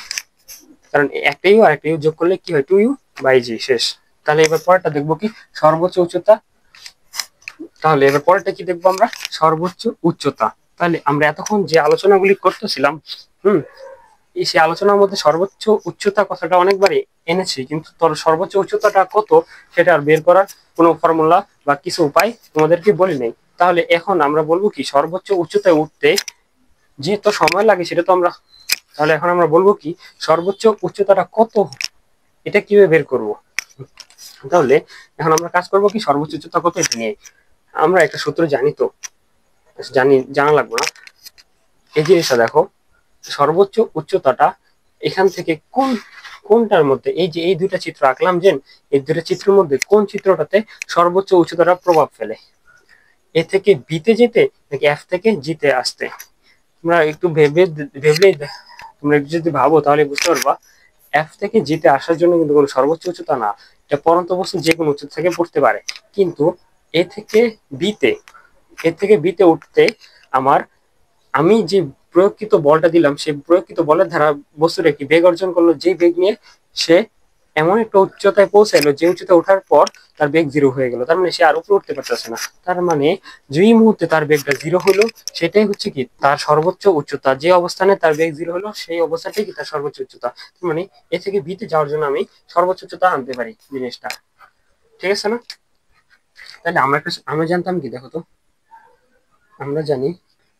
কারণ একটা ইউ আর একটা ইউ যোগ করলে কি হয়, টু ইউ বাই জি, শেষ। তাহলে এবার পরেরটা দেখবো কি, সর্বোচ্চ উচ্চতা। তাহলে এবার পরেরটা কি দেখবো আমরা, সর্বোচ্চ উচ্চতা। তাহলে আমরা এতক্ষণ যে আলোচনাগুলি করতেছিলাম, হুম, সেই আলোচনার মধ্যে সর্বোচ্চ উচ্চতা কথাটা অনেকবারই এনেছি, কিন্তু তোর সর্বোচ্চ উচ্চতাটা কত সেটা আর বের করার কোনো ফর্মুলা বা কিছু উপায় তোমাদেরকে বলি নেই। তাহলে এখন আমরা বলবো কি, সর্বোচ্চ উচ্চতায় উঠতে যে তো সময় লাগে সেটা তো আমরা, তাহলে এখন আমরা বলবো কি, সর্বোচ্চ উচ্চতাটা কত, এটা কিভাবে বের করব। তাহলে এখন আমরা কাজ করবো কি, সর্বোচ্চ উচ্চতা কত এটা নিয়ে। আমরা একটা সূত্র জানি তো, জানা লাগবে না। এই জিনিসটা দেখো, সর্বোচ্চ উচ্চতাটা এখান থেকে কোনটার মধ্যে, এই যে এই দুইটা চিত্র আঁকলাম যে, এই দুইটা চিত্রের মধ্যে কোন চিত্রটাতে সর্বোচ্চ উচ্চতাটা প্রভাব ফেলে, এ থেকে বিতে যেতে নাকি এফ থেকে জিতে আসতে। তোমরা একটু ভেবলেই, তোমরা একটু যদি ভাবো তাহলে বুঝতে পারবা, এফ থেকে জিতে আসার জন্য কিন্তু কোনো সর্বোচ্চ উচ্চতা না, এটা পরন্ত বস্তু যে কোনো উচ্চতা থেকে পড়তে পারে। কিন্তু এ থেকে বিতে, এর থেকে বিতে উঠতে আমার, আমি যে প্রয়োগকৃত বলটা দিলাম, সেই প্রয়োগকৃত বলের দ্বারা বস্তুর একটি বেগ অর্জন করলো, যে বেগ নিয়ে সে এমন একটা উচ্চতায় পৌঁছাইলো, যে উচ্চতায় ওঠার পর তার বেগ জিরো হয়ে গেল। তার মানে সে আর উপরে উঠতে পারতেছে না। তার মানে যেই মুহূর্তে তার বেগটা জিরো হলো, সেটাই হচ্ছে কি তার সর্বোচ্চ উচ্চতা। যে অবস্থানে তার বেগ জিরো হলো, সেই অবস্থাটাই কি তার সর্বোচ্চ উচ্চতা। তার মানে এ থেকে বিতে যাওয়ার জন্য আমি সর্বোচ্চ উচ্চতা আনতে পারি জিনিসটা। ঠিক আছে না? তাহলে আমরা জানতাম কি, দেখো তো, আমরা জানি,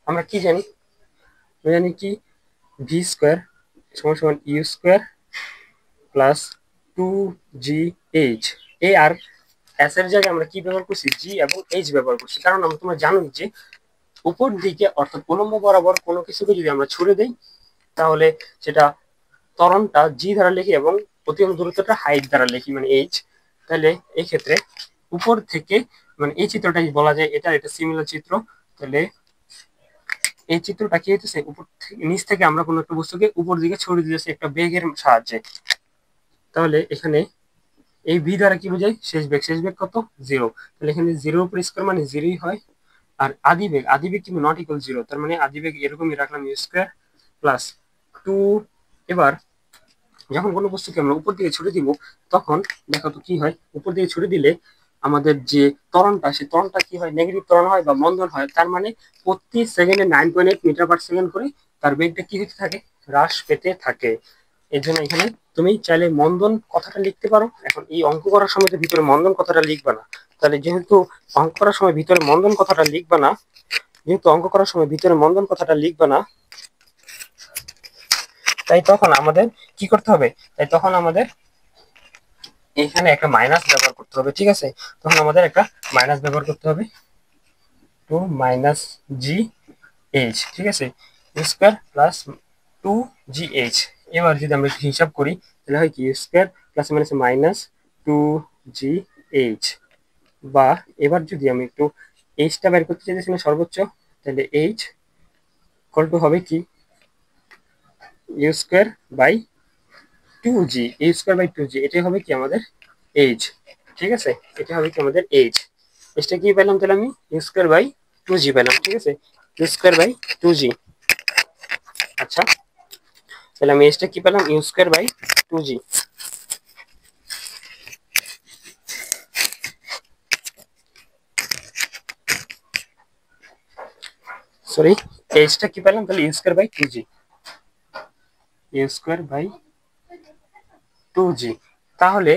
আমরা কি জানি, আমরা জানি কি, ভি স্কোয়ার সমান সমান u square plus two g h. A R S এর জায়গায় আমরা কি ব্যবহার করছি, জি এবং এইচ ব্যবহার করছি। কারণ আমরা, তোমরা জানো যে উপর দিকে অর্থাৎ উলম্ব বরাবর কোনো কিছুকে যদি আমরা ছুড়ে দেই, তাহলে সেটা ত্বরণটা জি দ্বারা লিখি এবং অতিক্রম দূরত্বটা হাইট দ্বারা লিখি, মানে এইচ। তাহলে এই ক্ষেত্রে উপর থেকে, মানে এই চিত্রটা বলা যায় এটা সিমিলার চিত্র। তাহলে এই চিত্রটা কি হইতেছে, উপর থেকে নিচ থেকে আমরা কোনো একটা বস্তুকে উপর দিকে ছড়িয়ে দিয়েছি একটা বেগের সাহায্যে। তাহলে এখানে এই ভি দ্বারা কি বোঝায়, শেষ বেগ। শেষ বেগ কত, জিরো। তাহলে এখানে জিরোর উপর স্কোয়ার মানে জিরোই হয়। আর আদি বেগ কিন্তু নট ইকুয়াল জিরো, তার মানে আদি বেগ এরকমই রাখলাম, ইউ স্কোয়ার প্লাস টু। এবার যখন কোনো বস্তুকে আমরা উপর দিকে ছুড়ে দিব, তখন দেখো তো কি হয়, উপর দিকে ছুড়ে দিলে আমাদের যে ত্বরণটা, সেই ত্বরণটা কি হয়, নেগেটিভ ত্বরণ হয় বা মন্দন হয়। তার মানে প্রতি সেকেন্ডে 9.8 মিটার পার সেকেন্ড করে তার বেগটা কি হতে থাকে, হ্রাস পেতে থাকে। এর জন্য এখানে তুমি চাইলে মন্দন কথাটা লিখতে পারো। এখন এই অঙ্ক করার সময় তো ভিতরে মন্দন কথাটা লিখবা না। তাহলে যেহেতু অঙ্ক করার সময় ভিতরে মন্দন কথাটা লিখবা না, যেহেতু অঙ্ক করার সময় ভিতরে মন্দন কথাটা লিখবা না, তাই তখন আমাদের কি করতে হবে, তাই তখন আমাদের এখানে একটা মাইনাস ব্যবহার করতে হবে। ঠিক আছে, তখন আমাদের একটা মাইনাস ব্যবহার করতে হবে। টু মাইনাস জি এইচ, ঠিক আছে, ইউ স্কোয়ার প্লাস 2gh। এবার যদি আমরা একটু হিসাব করি তাহলে হয় কি u square plus minus minus 2gh, বা এবার যদি আমি একটু এইচটা বের করতে চাইছি না সর্বোচ্চ, তাহলে এইচ ইকুয়াল টু হবে কি u square by 2g, u square by 2g, এটাই হবে কি আমাদের এইচ, ঠিক আছে, এটা হবে কি আমাদের এইচ। এইচটা কি পেলাম তাহলে আমি ইউ স্কোয়ার বাই 2g পেলাম, ঠিক আছে, ইউ স্কোয়ার বাই 2g। আচ্ছা, তাহলে আমি এইচটা কি পেলাম u square by 2g। Sorry, এইচটা কি পেলাম তাহলে u square by 2g, u square by 2g। তাহলে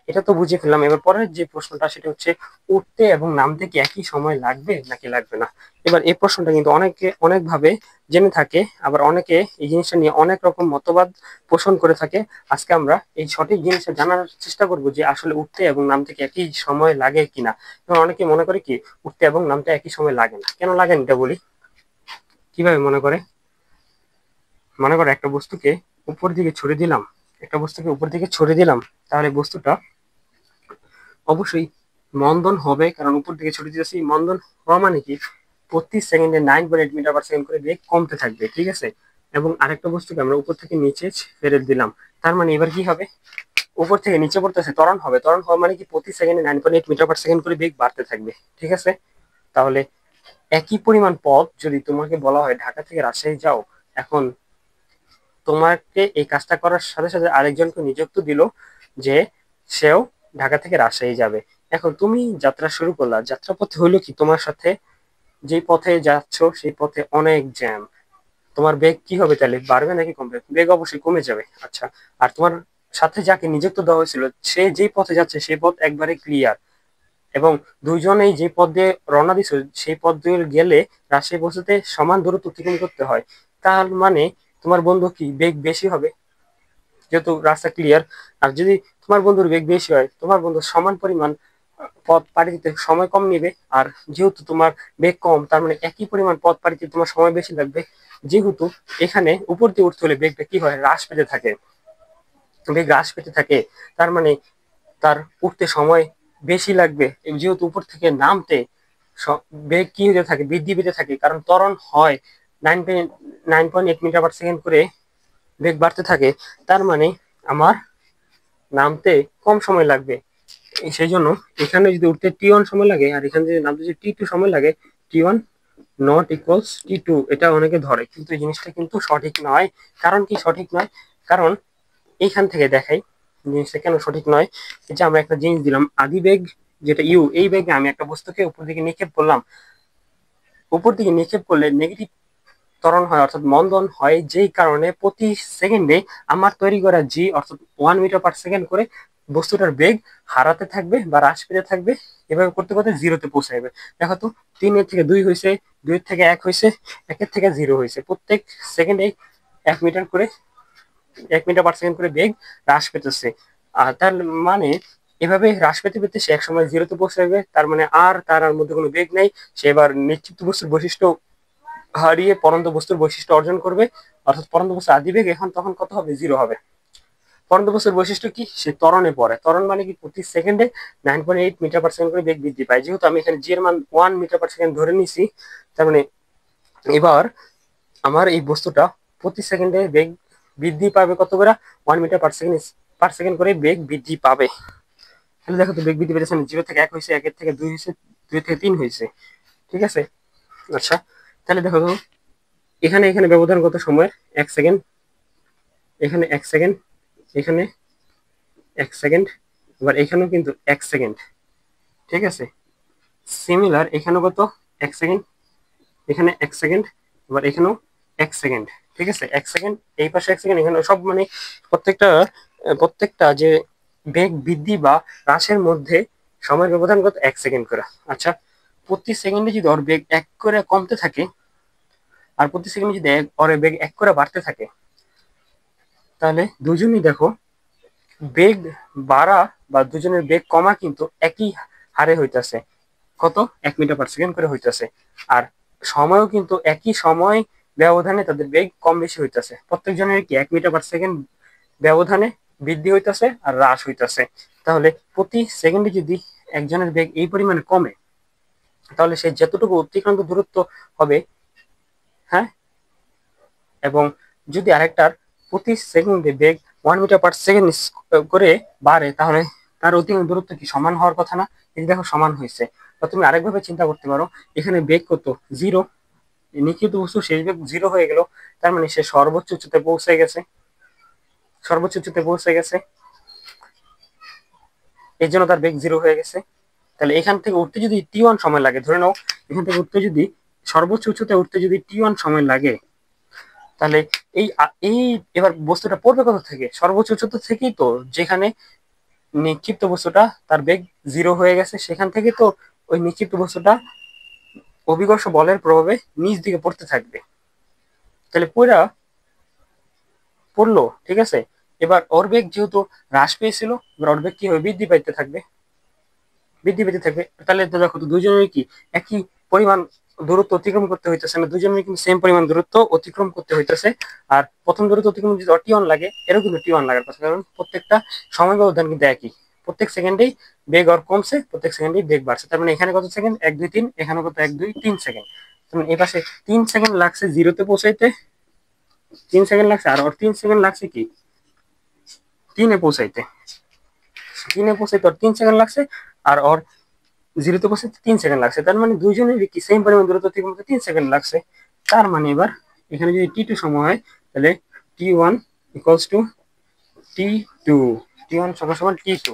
এটা তো বুঝে ফেললাম। এবার পরের যে প্রশ্নটা সেটা হচ্ছে উঠতে এবং নামতে কি একই সময় লাগবে নাকি লাগবে না। এবার এই প্রশ্নটা কিন্তু অনেকে অনেকভাবে জেনে থাকে, আবার অনেকে এই জিনিসটা নিয়ে অনেক রকম মতবাদ পোষণ করে থাকে। আজকে আমরা এই সঠিক জিনিসটা জানার চেষ্টা করব যে আসলে উঠতে এবং নামতে কি একই সময় লাগে কিনা। এবং অনেকে মনে করে কি উঠতে এবং নামতে একই সময় লাগে না। কেন লাগে না এটা বলি। কিভাবে মনে করে, মনে করো একটা বস্তুকে উপর দিকে ছুড়ে দিলাম, একটা বস্তুকে উপর দিকে ছুড়ে দিলাম, তাহলে বস্তুটা অবশ্যই মন্দন হবে, কারণ উপর দিকে ছুটে দিতেছি। মন্দন হওয়া মানে কি প্রতি সেকেন্ডে 9.8 মিটার পার সেকেন্ড করে বেগ কমতে থাকবে, ঠিক আছে। এবং আরেকটা বস্তুকে আমরা উপর থেকে নিচে ফেরত দিলাম, তার মানে এবার কি হবে, উপর থেকে নিচে পড়তেছে, ত্বরণ হবে। ত্বরণ হওয়া মানে কি প্রতি সেকেন্ডে 9.8 মিটার পার সেকেন্ড করে বেগ বাড়তে থাকবে, ঠিক আছে। তাহলে একই পরিমাণ পথ যদি তোমাকে বলা হয় ঢাকা থেকে রাজশাহী যাও, এখন তোমাকে এই কাজটা করার সাথে সাথে আরেকজনকে নিযুক্ত দিল যে সেও ঢাকা থেকে রাজশাহী যাবে। এখন তুমি যাত্রা শুরু করলা, যাত্রাপথে হইলো কি তোমার সাথে যে পথে যাচ্ছ সেই পথে অনেক জ্যাম, তোমার বেগ কি হবে তাহলে, বাড়বে নাকি কমবে? বেগ অবশ্যই কমে যাবে। আচ্ছা, আর তোমার সাথে যাকে নিযুক্ত দেওয়া হয়েছিল সে যেই পথে যাচ্ছে সেই পথ একবারে ক্লিয়ার, এবং দুইজনেই যে পথ দিয়ে রওনা দিছে সেই পথ দিয়ে গেলে রাজশাহী পৌঁছতে সমান দূরত্ব অতিক্রম করতে হয়। তার মানে তোমার বন্ধু কি বেগ বেশি হবে, যেহেতু রাস্তা ক্লিয়ার। আর যদি তোমার বন্ধুর বেগ বেশি হয়, তোমার বন্ধু সমান পরিমাণ পথ পাড়ি দিতে সময় কম নেবে। আর যেহেতু তোমার বেগ কম, তার মানে একই পরিমাণ পথ পাড়ি দিতে তোমার সময় বেশি লাগবে। যেহেতু এখানে উপর দিয়ে উঠতে হলে বেগটা কি হয়, হ্রাস পেতে থাকে, বেগ হ্রাস পেতে থাকে, তার মানে তার উঠতে সময় বেশি লাগবে। যেহেতু উপর থেকে নামতে বেগ কি হতে থাকে, বৃদ্ধি পেতে থাকে, কারণ ত্বরণ হয় 9.8 মিটার পার সেকেন্ড করে বেগ বাড়তে থাকে। তার মানে আমার নামতে কম সময় লাগবে। সেই জন্য এখানে যদি উঠতে টি1 সময় লাগে আর এখানে যদি নামতে যদি টি2 সময় লাগে, টি1 নট ইকুয়ালস টি2, এটা অনেকে ধরে, কিন্তু এই জিনিসটা কিন্তু সঠিক নয়। কারণ কি সঠিক নয়, কারণ এইখান থেকে দেখাই জিনিসটা কেন সঠিক নয়। এই যে আমরা একটা জিনিস দিলাম আদি বেগ যেটা ইউ, এই বেগে আমি একটা বস্তুকে উপর দিকে নিক্ষেপ করলাম, উপর দিকে নিক্ষেপ করলে নেগেটিভ ত্বরণ হয় অর্থাৎ মন্দন হয়, যেই কারণে প্রতি সেকেন্ডে আমার তৈরি করা জি অর্থাৎ 1 মিটার পার সেকেন্ড করে বস্তুটার বেগ হারাতে থাকবে বা হ্রাস পেতে থাকবে। এভাবে করতে করতে জিরোতে পৌঁছে যাবে। দেখো তো 3-এর থেকে 2 হয়েছে, 2-এর থেকে 1 হয়েছে, 1-এর থেকে 0 হয়েছে, প্রত্যেক সেকেন্ডে 1 মিটার করে 1 মিটার পার সেকেন্ড করে বেগ হ্রাস পেতেছে। আর তার মানে এভাবে হ্রাস পেতে পেতে সে একসময় জিরোতে পৌঁছে যাবে। তার মানে আর তার মধ্যে কোনো বেগ নেই, সে এবার নিশ্চিত বস্তুর বৈশিষ্ট্য হারিয়ে পরন্ত বস্তুর বৈশিষ্ট্য অর্জন করবে, অর্থাৎ পরন্ত বস্তুর আদিবেগ এখন তখন কত হবে, 0 হবে। পরন্ত বস্তুর বৈশিষ্ট্য কি, সে ত্বরণে পড়ে। ত্বরণ মানে কি প্রতি সেকেন্ডে 9.8 মিটার পার সেকেন্ড করে বেগ বৃদ্ধি পায়। যেহেতু আমি এখানে জি এর মান 1 মিটার পার সেকেন্ড ধরে নিছি, তার মানে এবার আমার এই বস্তুটা প্রতি সেকেন্ডে বেগ বৃদ্ধি পাবে কত করে, 1 মিটার পার সেকেন্ড করে বেগ বৃদ্ধি পাবে। তাহলে দেখো তো বেগ বৃদ্ধি পেয়েছে, 0-থেকে 1 হয়েছে, 1-এর থেকে 2 হয়েছে, 2-এর থেকে 3 হয়েছে, ঠিক আছে। আচ্ছা, তাহলে দেখো তো এখানে এখানে ব্যবধান কত সময়ের, 1 সেকেন্ড, এখানে 1 সেকেন্ড, এখানে 1 সেকেন্ড, আবার এখানেও কিন্তু 1 সেকেন্ড, ঠিক আছে। সিমিলার এখানেও কত, 1 সেকেন্ড, এখানে 1 সেকেন্ড, আবার এখানেও 1 সেকেন্ড, ঠিক আছে। 1 সেকেন্ড, এই পাশে 1 সেকেন্ড, এখানে সব মানে প্রত্যেকটা প্রত্যেকটা যে বেগ বৃদ্ধি বা হ্রাসের মধ্যে সময়ের ব্যবধান কত, 1 সেকেন্ড করে। আচ্ছা, প্রতি সেকেন্ডে যদি ওর বেগ 1 করে কমতে থাকে আর প্রতি সেকেন্ডে যদি ওর বেগ 1 করে বাড়তে থাকে, তাহলে দুজনই দেখো বেগ বাড়া বা দুজনের বেগ কমা কিন্তু একই হারে হইতাছে। কত 1 মিটার/সেকেন্ড করে হইতেছে। আর সময়ও কিন্তু একই সময় ব্যবধানে তাদের বেগ কম বেশি হইতেছে। প্রত্যেকজনের কি 1 মিটার/সেকেন্ড ব্যবধানে বৃদ্ধি হইতেছে আর হ্রাস হইতেছে। তাহলে প্রতি সেকেন্ডে যদি একজনের বেগ এই পরিমাণে কমে, তাহলে সে যতটুকু অতিক্রান্ত দূরত্ব হবে, হ্যাঁ, এবং যদি আরেকটার প্রতি সেকেন্ডে বেগ 1 মিটার/সেকেন্ড করে বাড়ে, তাহলে তার অতিক্রান্ত দূরত্ব কি সমান হওয়ার কথা না? এই দেখো সমান হয়েছে। বা তুমি আরেকভাবে চিন্তা করতে পারো, এখানে বেগ কত, 0, নিক্ষিপ্ত বস্তু শেষ বেগ 0 হয়ে গেল, তার মানে সে সর্বোচ্চ উচ্চতায় পৌঁছে গেছে, সর্বোচ্চ উচ্চতায় পৌঁছে গেছে, এর জন্য তার বেগ 0 হয়ে গেছে। তাহলে এখান থেকে উঠতে যদি t1 সময় লাগে, ধরে নাও এখান থেকে উঠতে যদি সর্বোচ্চ উচ্চতায় উঠতে যদি t1 সময় লাগে, তাহলে এই এই এবার বস্তুটা পড়বে কত থেকে? সর্বোচ্চ উচ্চতা থেকেই তো, যেখানে নিক্ষিপ্ত বস্তুটা তার বেগ 0 হয়ে গেছে, সেখান থেকে তো ওই নিক্ষিপ্ত বস্তুটা অভিকর্ষ বলের প্রভাবে নিচ দিকে পড়তে থাকবে। তাহলে পড়লো, ঠিক আছে। এবার ওর বেগ যেহেতু হ্রাস পেয়েছিল, এবার ওর বেগ কি হবে? বৃদ্ধি পাইতে থাকবে, বৃদ্ধি পেতে থাকবে। তাহলে তো দেখো তো দুইজনের কি একই পরিমাণ দূরত্ব অতিক্রম করতে হইতেছে না, দুইজনের কিন্তু সেম পরিমাণ দূরত্ব অতিক্রম করতে হইতেছে। আর প্রথম দূরত্ব অতিক্রম যদি টি1 লাগে, এরও কিন্তু টি1 লাগার কথা, কারণ প্রত্যেকটা সময় ব্যবধান কিন্তু একই। প্রত্যেক সেকেন্ডেই বেগ আর কমছে, প্রত্যেক সেকেন্ডেই বেগ বাড়ছে। তার মানে এখানে কত সেকেন্ড? 1 2 3, এখানে কত 1 2 3 সেকেন্ড। তার এই পাশে 3 সেকেন্ড লাগছে জিরোতে পৌঁছাইতে, 3 সেকেন্ড লাগছে, আর ওর 3 সেকেন্ড লাগছে কি 3-এ পৌঁছাইতে, 3-এ পৌঁছাইতে ওর 3 সেকেন্ড লাগছে, আর ওর 0-তে পৌঁছাতে 3 সেকেন্ড লাগছে। তার মানে দুইজনের কি সেম পরিমাণ দূরত্ব অতিক্রম করতে 3 সেকেন্ড লাগছে। তার মানে এবার এখানে যদি t2 সময় হয়, তাহলে t1 equals to t2, t1 সমান সমান t2,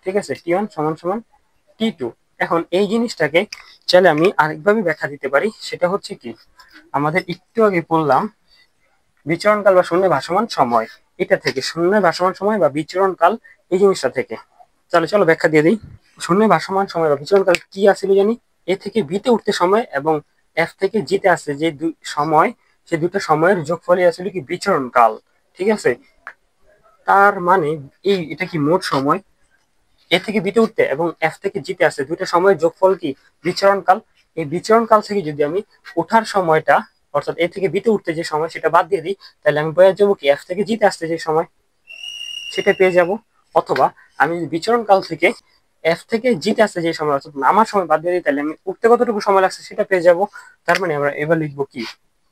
ঠিক আছে, t1 সমান সমান t2। এখন এই জিনিসটাকে চাইলে আমি আরেকভাবে ব্যাখ্যা দিতে পারি, সেটা হচ্ছে কি, আমাদের একটু আগে বললাম বিচরণকাল বা শূন্যে ভাসমান সময়, এটা থেকে শূন্যে ভাসমান সময় বা বিচরণকাল, এই জিনিসটা থেকে। তাহলে চলো ব্যাখ্যা দিয়ে দিই। শূন্যে ভাসমান সময় বা বিচরণকাল কি আসলে জানি? এ থেকে বিতে উঠতে সময় এবং এফ থেকে জিতে আসছে যে সময়, সে দুটো সময়ের যোগফলই আসলে কি বিচরণকাল, ঠিক আছে। তার মানে এটা কি মোট সময়, এ থেকে বিতে উঠতে এবং এফ থেকে জিতে আসছে দুইটা সময়ের যোগফল কি বিচরণকাল। এই বিচরণকাল থেকে যদি আমি ওঠার সময়টা, অর্থাৎ এ থেকে বিতে উঠতে যে সময়, সেটা বাদ দিয়ে দিই, তাহলে আমি পেয়ে যাবো কি এফ থেকে জিতে আসতে যে সময়, সেটা পেয়ে যাব। অথবা আমি বিচরণকাল থেকে এফ থেকে জিতে আসতে যে সময়, অর্থাৎ আমার সময় বাদ দিয়ে দিই, তাহলে আমি উঠতে কতটুকু সময় লাগছে সেটা পেয়ে যাব। তার মানে আমরা এবার লিখবো কি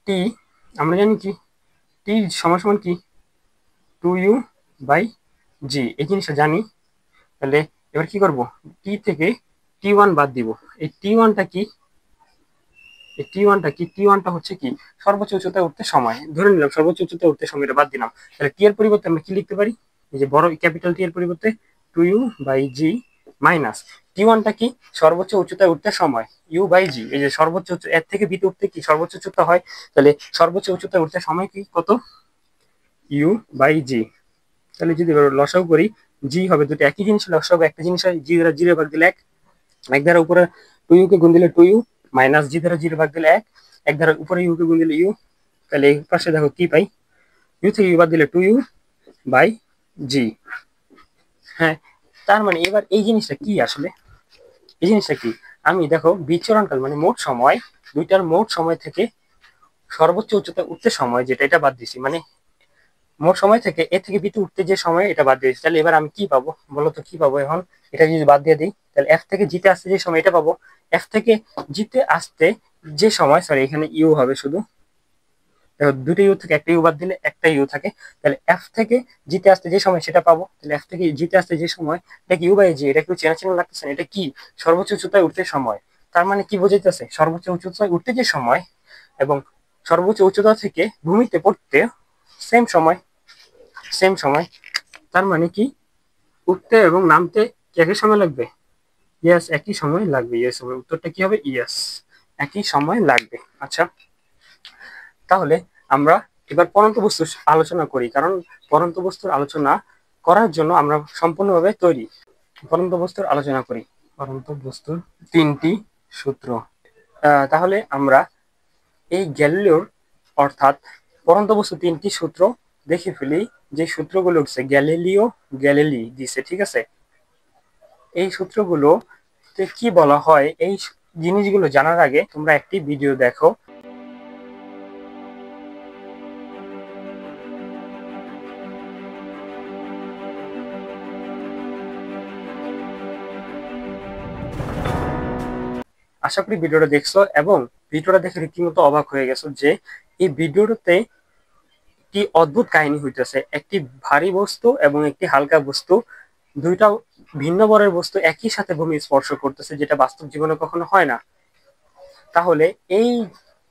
টি, আমরা জানি কি টি সমান সমান কি 2u/g, এই জিনিসটা জানি। তাহলে এবার কি করব, টি থেকে t1 বাদ দিব। এই t1টা কি, এই টি1টা কি, টি1টা হচ্ছে কি সর্বোচ্চ উচ্চতায় উঠতে সময়, ধরে নিলাম সর্বোচ্চ উচ্চতায় উঠতে সময়টা বাদ দিলাম। তাহলে টি এর পরিবর্তে আমরা কি লিখতে পারি? এই যে বড় ক্যাপিটাল টি এর পরিবর্তে 2u/g মাইনাস টি1টা কি সর্বোচ্চ উচ্চতায় উঠতে সময়, u/g। এই যে সর্বোচ্চ এর থেকে বিতে উঠতে কি সর্বোচ্চ উচ্চতা হয়, তাহলে সর্বোচ্চ উচ্চতায় উঠতে সময় কি কত, u/g। তাহলে যদি লসাগু করি, জি হবে দুটো একই জিনিস, লসাগু একটা জিনিস হয়, জি দ্বারা জিরো ভাগ দিলে 1, এক ধারা উপরে 2u কে গুণ দিলে 2u, মাইনাস জি দ্বারা 0 ভাগ দিলে 1, এক ধারা উপরে ইউ কে গুণ দিলে ইউ। তাহলে এই পাশে দেখো কি পাই, ইউ থেকে ইউ বাদ দিলে 2u/g। হ্যাঁ, তার মানে এবার এই জিনিসটা কি আসলে, এই জিনিসটা কি, আমি দেখো বিচরণকাল মানে মোট সময়, দুইটার মোট সময় থেকে সর্বোচ্চ উচ্চতা উঠতে সময় যেটা, এটা বাদ দিছি, মানে মোট সময় থেকে এ থেকে বিতে উঠতে যে সময়, এটা বাদ দিয়েছি। তাহলে এবার আমি কি পাবো বলো তো, কি পাবো এখন? এটা যদি বাদ দিয়ে দিই, তাহলে এফ থেকে জিতে আসতে যে সময়, এটা পাবো। এফ থেকে জিতে আসতে যে সময়, সরি এখানে ইউ হবে শুধু, দুটো ইউ থেকে একটা ইউ বাদ দিলে একটা ইউ থাকে, তাহলে এফ থেকে জিতে আসতে যে সময় সেটা পাবো। তাহলে এফ থেকে জিতে আসতে যে সময়, এটা কি u/g, এটা একটু চেনা চেনা লাগতেছে না? এটা কি সর্বোচ্চ উচ্চতায় উঠতে সময়। তার মানে কি বোঝাইতেছে, সর্বোচ্চ উচ্চতায় উঠতে যে সময় এবং সর্বোচ্চ উচ্চতা থেকে ভূমিতে পড়তে সেম সময়, সেম সময়। তার মানে কি উঠতে এবং নামতে কি একই সময় লাগবে? ইয়েস, একই সময় লাগবে। ইয়েস হবে উত্তরটা, কি হবে? ইয়েস, একই সময় লাগবে। আচ্ছা, তাহলে আমরা এবার পরন্ত বস্তু আলোচনা করি, কারণ পরন্ত বস্তুর আলোচনা করার জন্য আমরা সম্পূর্ণভাবে তৈরি। পরন্ত বস্তুর আলোচনা করি, পরন্ত বস্তুর 3টি সূত্র। তাহলে আমরা এই গ্যালিলিওর, অর্থাৎ পরন্ত বস্তু 3টি সূত্র দেখে ফেলি, যে সূত্রগুলো হচ্ছে গ্যালিলিও গ্যালিলি দিছে, ঠিক আছে। এই সূত্রগুলো কি বলা হয়, এই জিনিসগুলো জানার আগে তোমরা একটি ভিডিও দেখো। আশা করি ভিডিওটা দেখছো এবং ভিডিওটা দেখে রীতিমতো অবাক হয়ে গেছো যে এই ভিডিওটাতে একটি অদ্ভুত কাহিনী হইতেছে। একটি ভারী বস্তু এবং একটি হালকা বস্তু, দুইটা ভিন্ন বরের বস্তু একই সাথে ভূমি স্পর্শ করতেছে, যেটা বাস্তব জীবনে কখনো হয় না। তাহলে এই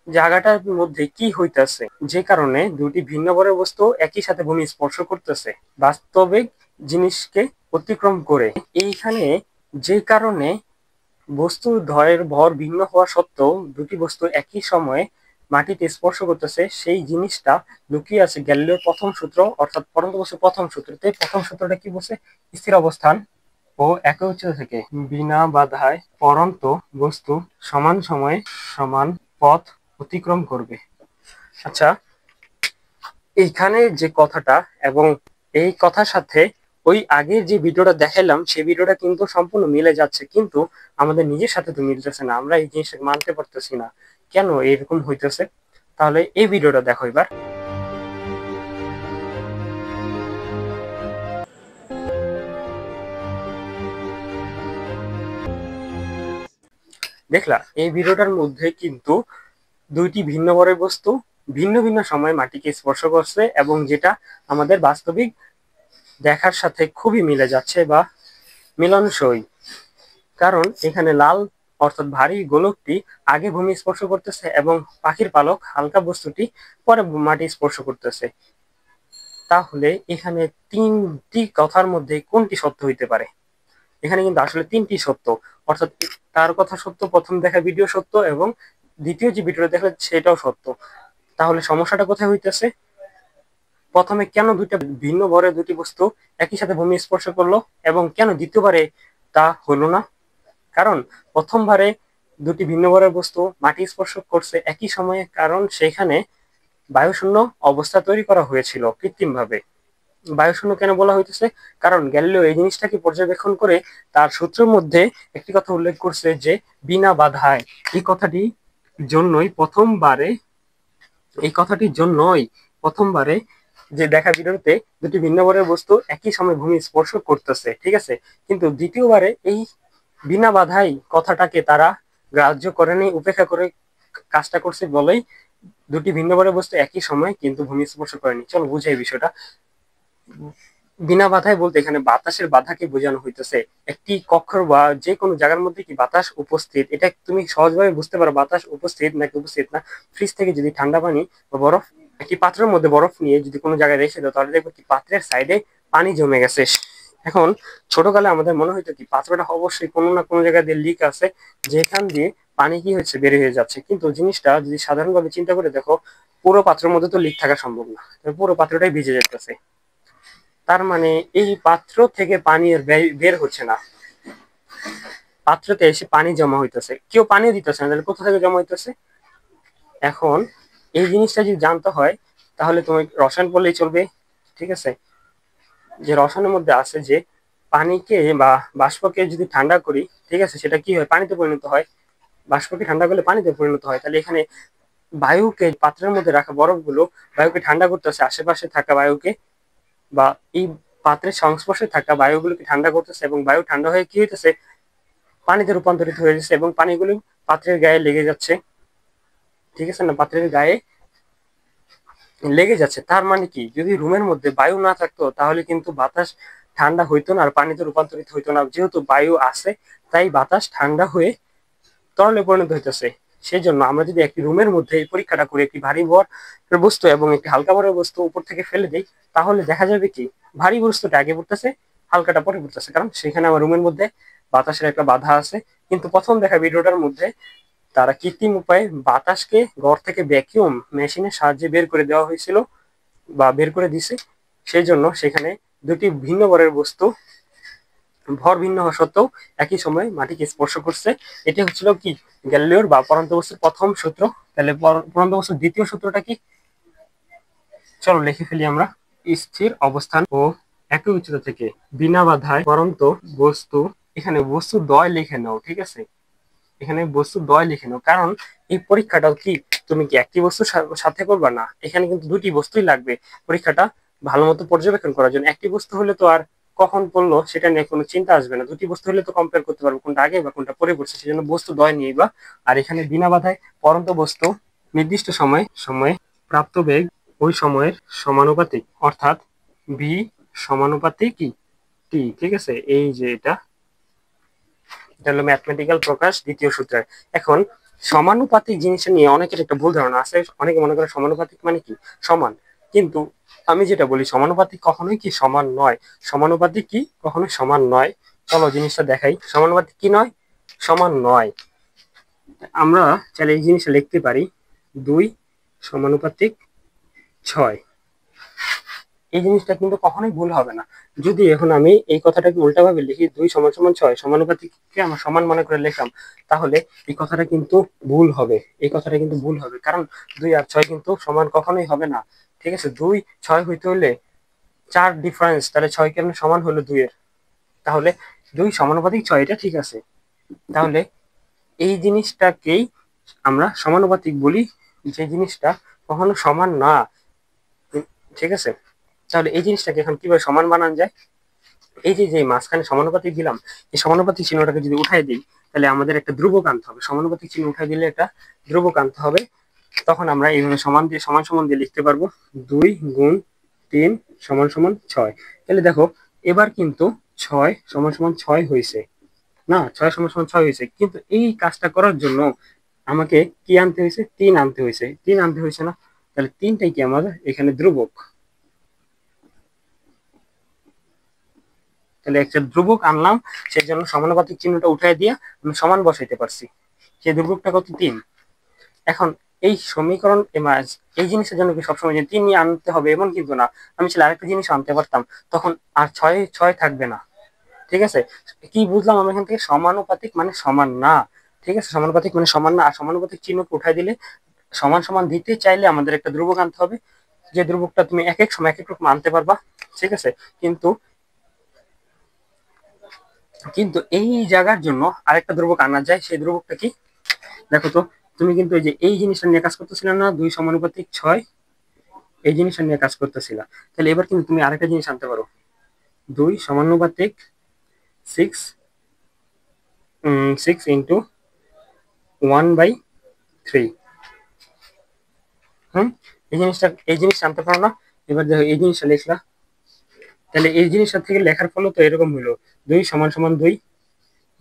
জায়গাটার মধ্যে কি হইতেছে যে কারণে দুটি ভিন্ন বরের বস্তু একই সাথে ভূমি স্পর্শ করতেছে বাস্তবিক জিনিসকে অতিক্রম করে? এইখানে যে কারণে বস্তু দ্বয়ের ভর ভিন্ন হওয়া সত্ত্বেও দুটি বস্তু একই সময়ে মাটিতে স্পর্শ করতেছে, সেই জিনিসটা লুকিয়ে আছে গ্যালিলিওর প্রথম সূত্র, অর্থাৎ পরন্ত বস্তুর প্রথম সূত্রতে। প্রথম সূত্রটা কি বলছে? স্থির অবস্থান ও একই উচ্চতা থেকে বিনা বাধায় পরন্ত বস্তু সমান সময়ে সমান পথ অতিক্রম করবে। আচ্ছা, এইখানে যে কথাটা এবং এই কথার সাথে ওই আগের যে ভিডিওটা দেখালাম সেই ভিডিওটা কিন্তু সম্পূর্ণ মিলে যাচ্ছে, কিন্তু আমাদের নিজের সাথে তো মিলতেছে না। আমরা এই জিনিসটা মানতে পারতেছি না কেন এরকম হইতেছে। তাহলে এই ভিডিওটা দেখো এবার। দেখলা, এই ভিডিওটার মধ্যে কিন্তু দুইটি ভিন্ন বরের বস্তু ভিন্ন ভিন্ন সময়ে মাটিকে স্পর্শ করছে এবং যেটা আমাদের বাস্তবিক দেখার সাথে খুবই মিলে যাচ্ছে বা মিলনসই। কারণ এখানে লাল অর্থাৎ ভারী গোলকটি আগে ভূমি স্পর্শ করতেছে এবং পাখির পালক হালকা বস্তুটি পরে মাটি স্পর্শ করতেছে। তাহলে এখানে তিনটি কথার মধ্যে কোনটি সত্য হইতে পারে? এখানে কিন্তু আসলে তিনটি সত্য, অর্থাৎ তার কথা সত্য, প্রথম দেখা ভিডিও সত্য এবং দ্বিতীয় যে ভিডিওটা দেখলে সেটাও সত্য। তাহলে সমস্যাটা কোথায় হইতেছে? প্রথমে কেন দুইটা ভিন্ন ভরে দুটি বস্তু একই সাথে ভূমি স্পর্শ করলো এবং কেন দ্বিতীয়বারে তা হলো না? কারণ প্রথমবারে দুটি ভিন্ন ভরের বস্তু মাটি স্পর্শ করছে একই সময়ে, কারণ সেখানে বায়ুশূন্য অবস্থা তৈরি করা হয়েছিল কৃত্রিমভাবে। বায়ুশূন্য কেন বলা হইতেছে? কারণ গ্যালিলিও এই জিনিসটাকে পর্যবেক্ষণ করে তার সূত্রের মধ্যে একটি কথা উল্লেখ করছে যে বিনা বাধায়। এই কথাটির জন্যই প্রথমবারে যে দেখা ভিডিওতে দুটি ভিন্ন বরের বস্তু একই সময় ভূমি স্পর্শ করতেছে, ঠিক আছে। কিন্তু দ্বিতীয়বারে এই বিনা বাধাই কথাটাকে তারা গ্রাহ্য করেনি, উপেক্ষা করে কাজটা করছে বলেই দুটি ভিন্ন বরের বস্তু একই সময় কিন্তু ভূমি স্পর্শ করেনি। চলো বুঝাই বিষয়টা। বিনা বাধায় বলতে এখানে বাতাসের বাধাকে বোঝানো হইতেছে। একটি কক্ষর বা যে কোনো জায়গার মধ্যে কি বাতাস উপস্থিত, এটা তুমি সহজভাবে বুঝতে পারো বাতাস উপস্থিত নাকি উপস্থিত না। ফ্রিজ থেকে যদি ঠান্ডা পানি বা বরফ, একটি পাত্রের মধ্যে বরফ নিয়ে যদি কোনো জায়গায় রেখে দাও, তাহলে দেখবো কি পাত্রের সাইডে পানি জমে গেছে। এখন ছোটকালে আমাদের মনে হইতো কি পাত্রটা অবশ্যই কোনো না কোনো জায়গায় দিয়ে লিক আছে, যেখান দিয়ে পানি কি হচ্ছে বের হয়ে যাচ্ছে। কিন্তু জিনিসটা যদি সাধারণভাবে চিন্তা করে দেখো, পুরো পাত্রের মধ্যে তো লিক থাকা সম্ভব না, পুরো পাত্রটাই ভিজে যাচ্ছে। তার মানে এই পাত্র থেকে পানি বের হচ্ছে না, পাত্রতে এসে পানি জমা হইতেছে, কেউ পানি দিতেছে না, তাহলে কোথা থেকে জমা হইতেছে? এখন এই জিনিসটা যদি জানতে হয় তাহলে তুমি রসায়ন পড়লেই চলবে, ঠিক আছে। যে রসায়নের মধ্যে আছে যে পানিকে বা বাষ্পকে যদি ঠান্ডা করি, ঠিক আছে, সেটা কি হয়? পানিতে পরিণত হয়। বাষ্পকে ঠান্ডা করলে পানিতে পরিণত হয়। তাহলে এখানে বায়ুকে, পাত্রের মধ্যে রাখা বরফগুলো বায়ুকে ঠান্ডা করতেছে, আশেপাশে থাকা বায়ুকে বা এই পাত্রের সংস্পর্শে থাকা বায়ুগুলোকে ঠান্ডা করতেছে এবং বায়ু ঠান্ডা হয়ে কি হইতেছে? পানিতে রূপান্তরিত হয়ে যাচ্ছে এবং পানিগুলো পাত্রের গায়ে লেগে যাচ্ছে, ঠিক আছে না, পাত্রের গায়ে লেগে যাচ্ছে। তার মানে কি, যদি রুমের মধ্যে বায়ু না থাকতো তাহলে কিন্তু বাতাস ঠান্ডা হইতো না আর পানিতে রূপান্তরিত হইতো না। যেহেতু বায়ু আছে তাই বাতাস ঠান্ডা হয়ে তরলে পরিণত হইতেছে। সেই জন্য আমরা যদি একটি রুমের মধ্যে এই পরীক্ষাটা করে একটি ভারী ভরের বস্তু এবং একটি হালকা ভরের বস্তু উপর থেকে ফেলে দিই, তাহলে দেখা যাবে কি ভারী বস্তুটা আগে পড়তেছে, হালকাটা পরে পড়তেছে, কারণ সেখানে আমার রুমের মধ্যে বাতাসের একটা বাধা আছে। কিন্তু প্রথম দেখা ভিডিওটার মধ্যে তারা কৃত্রিম উপায়ে বাতাসকে ঘর থেকে ভ্যাকিউম মেশিনের সাহায্যে বের করে দেওয়া হয়েছিল বা বের করে দিছে। সেই জন্য সেখানে দুটি ভিন্ন ভরের বস্তু ভর ভিন্ন হওয়া সত্ত্বেও একই সময় মাটিকে স্পর্শ করছে। এটি হচ্ছিল কি গ্যালিলিওর বা পরন্ত বস্তুর প্রথম সূত্র। তাহলে পরন্ত বস্তুর দ্বিতীয় সূত্রটা কি? চলো লিখে ফেলি আমরা। স্থির অবস্থান ও একই উচ্চতা থেকে বিনা বাধায় পরন্ত বস্তু, এখানে বস্তু দ্বয় লিখে নাও, ঠিক আছে। এখানে বস্তু দ্বয় লিখে নাও, কারণ এই পরীক্ষাটাও কি তুমি কি একটি বস্তুর সাথে করবা না, এখানে কিন্তু দুটি বস্তুই লাগবে পরীক্ষাটা ভালো মতো পর্যবেক্ষণ করার জন্য। একটি বস্তু হলে তো আর কখন পড়লো সেটা নিয়ে কোনো চিন্তা আসবে না, দুটি বস্তু হলে তো কম্পেয়ার করতে পারবো কোনটা আগে বা কোনটা পরে পড়ছে, সেজন্য বস্তু দ্বয় নিয়েই বা। আর এখানে বিনা বাধায় পরন্ত বস্তু নির্দিষ্ট সময়ে প্রাপ্ত বেগ ওই সময়ের সমানুপাতিক, অর্থাৎ ভি সমানুপাতিক কি টি। ঠিক আছে, এই যে এটা হলো ম্যাথমেটিক্যাল প্রকাশ দ্বিতীয় সূত্রের। এখন সমানুপাতিক জিনিসটা নিয়ে অনেকের একটা ভুল ধারণা আছে, অনেকে মনে করে সমানুপাতিক মানে কি সমান, কিন্তু আমি যেটা বলি সমানুপাতিক কখনোই কি সমান নয়। সমানুপাতিক কি কখনোই সমান নয়। চলো জিনিসটা দেখাই, সমানুপাতিক কি নয়, সমান নয়। আমরা চাইলে এই জিনিসটা লিখতে পারি 2 সমানুপাতিক 6। এই জিনিসটা কিন্তু কখনোই ভুল হবে না। যদি এখন আমি এই কথাটাকে উল্টাভাবে লিখি 2 সমান সমান 6, সমানুপাতিককে আমরা সমান মনে করে লিখলাম, তাহলে এই কথাটা কিন্তু ভুল হবে। এই কথাটা কিন্তু ভুল হবে, কারণ 2 আর 6 কিন্তু সমান কখনোই হবে না। ঠিক আছে, 2 6 হইতে হলে 4 ডিফারেন্স, তাহলে 6 কেন সমান হলো 2 এর, তাহলে 2 সমানুপাতিক 6, এটা ঠিক আছে। তাহলে এই জিনিসটাকেই আমরা সমানুপাতিক বলি, যে জিনিসটা কখনো সমান না। ঠিক আছে, তাহলে এই জিনিসটাকে এখন কিভাবে সমান বানানো যায়, এই যে যে মাঝখানে সমানুপাতিক দিলাম, এই সমানুপাতিক চিহ্নটাকে যদি উঠাই দিই, তাহলে আমাদের একটা ধ্রুবক আনতে হবে। সমানুপাতিক চিহ্ন উঠাই দিলে একটা ধ্রুবক আনতে হবে। তখন আমরা এইভাবে সমান দিয়ে সমান সমান দিয়ে লিখতে পারবো 2 গুণ 3 সমান সমান 6। তাহলে দেখো এবার কিন্তু 6 সমান সমান 6 হয়েছে না, 6 সমান সমান 6 হয়েছে, কিন্তু এই কাজটা করার জন্য আমাকে কি আনতে হয়েছে, 3 আনতে হয়েছে। 3 আনতে হয়েছে না, তাহলে 3টাই কি আমাদের এখানে ধ্রুবক। তাহলে একটা ধ্রুবক আনলাম, সেই জন্য সমানুপাতিক চিহ্নটা উঠাই দিয়ে আমি সমান বসাইতে পারছি। সেই ধ্রুবকটা কত, 3। এখন এই সমীকরণ এই জিনিসের জন্য কি সবসময় যে 3 নিয়ে আনতে হবে এমন কিন্তু না, আমি চাইলে আরেকটা জিনিস আনতে পারতাম, তখন আর 6 6 থাকবে না। ঠিক আছে, কি বুঝলাম আমরা এখান থেকে, সমানুপাতিক মানে সমান না। ঠিক আছে, সমানুপাতিক মানে সমান না, আর সমানুপাতিক চিহ্নকে উঠাই দিলে সমান সমান দিতে চাইলে আমাদের একটা ধ্রুবক আনতে হবে, যে ধ্রুবকটা তুমি এক এক সময় এক এক রকম আনতে পারবা। ঠিক আছে, কিন্তু কিন্তু এই জায়গার জন্য আরেকটা ধ্রুবক আনা যায়, সেই ধ্রুবকটা কি দেখো তো। তুমি কিন্তু এই যে এই জিনিসটা নিয়ে কাজ করতেছিলে না, 2 সমানুপাতিক 6, এই জিনিসটা নিয়ে কাজ করতেছিলা, তাহলে এবার কিন্তু তুমি আরেকটা জিনিস আনতে পারো, 2 সমানুপাতিক 6 6 ইন্টু 1/3। এই জিনিসটা আনতে পারো না। এবার দেখো এই জিনিসটা লিখলা, তাহলে এই জিনিসটা থেকে লেখার ফলে তো এরকম হলো 2 সমান সমান 2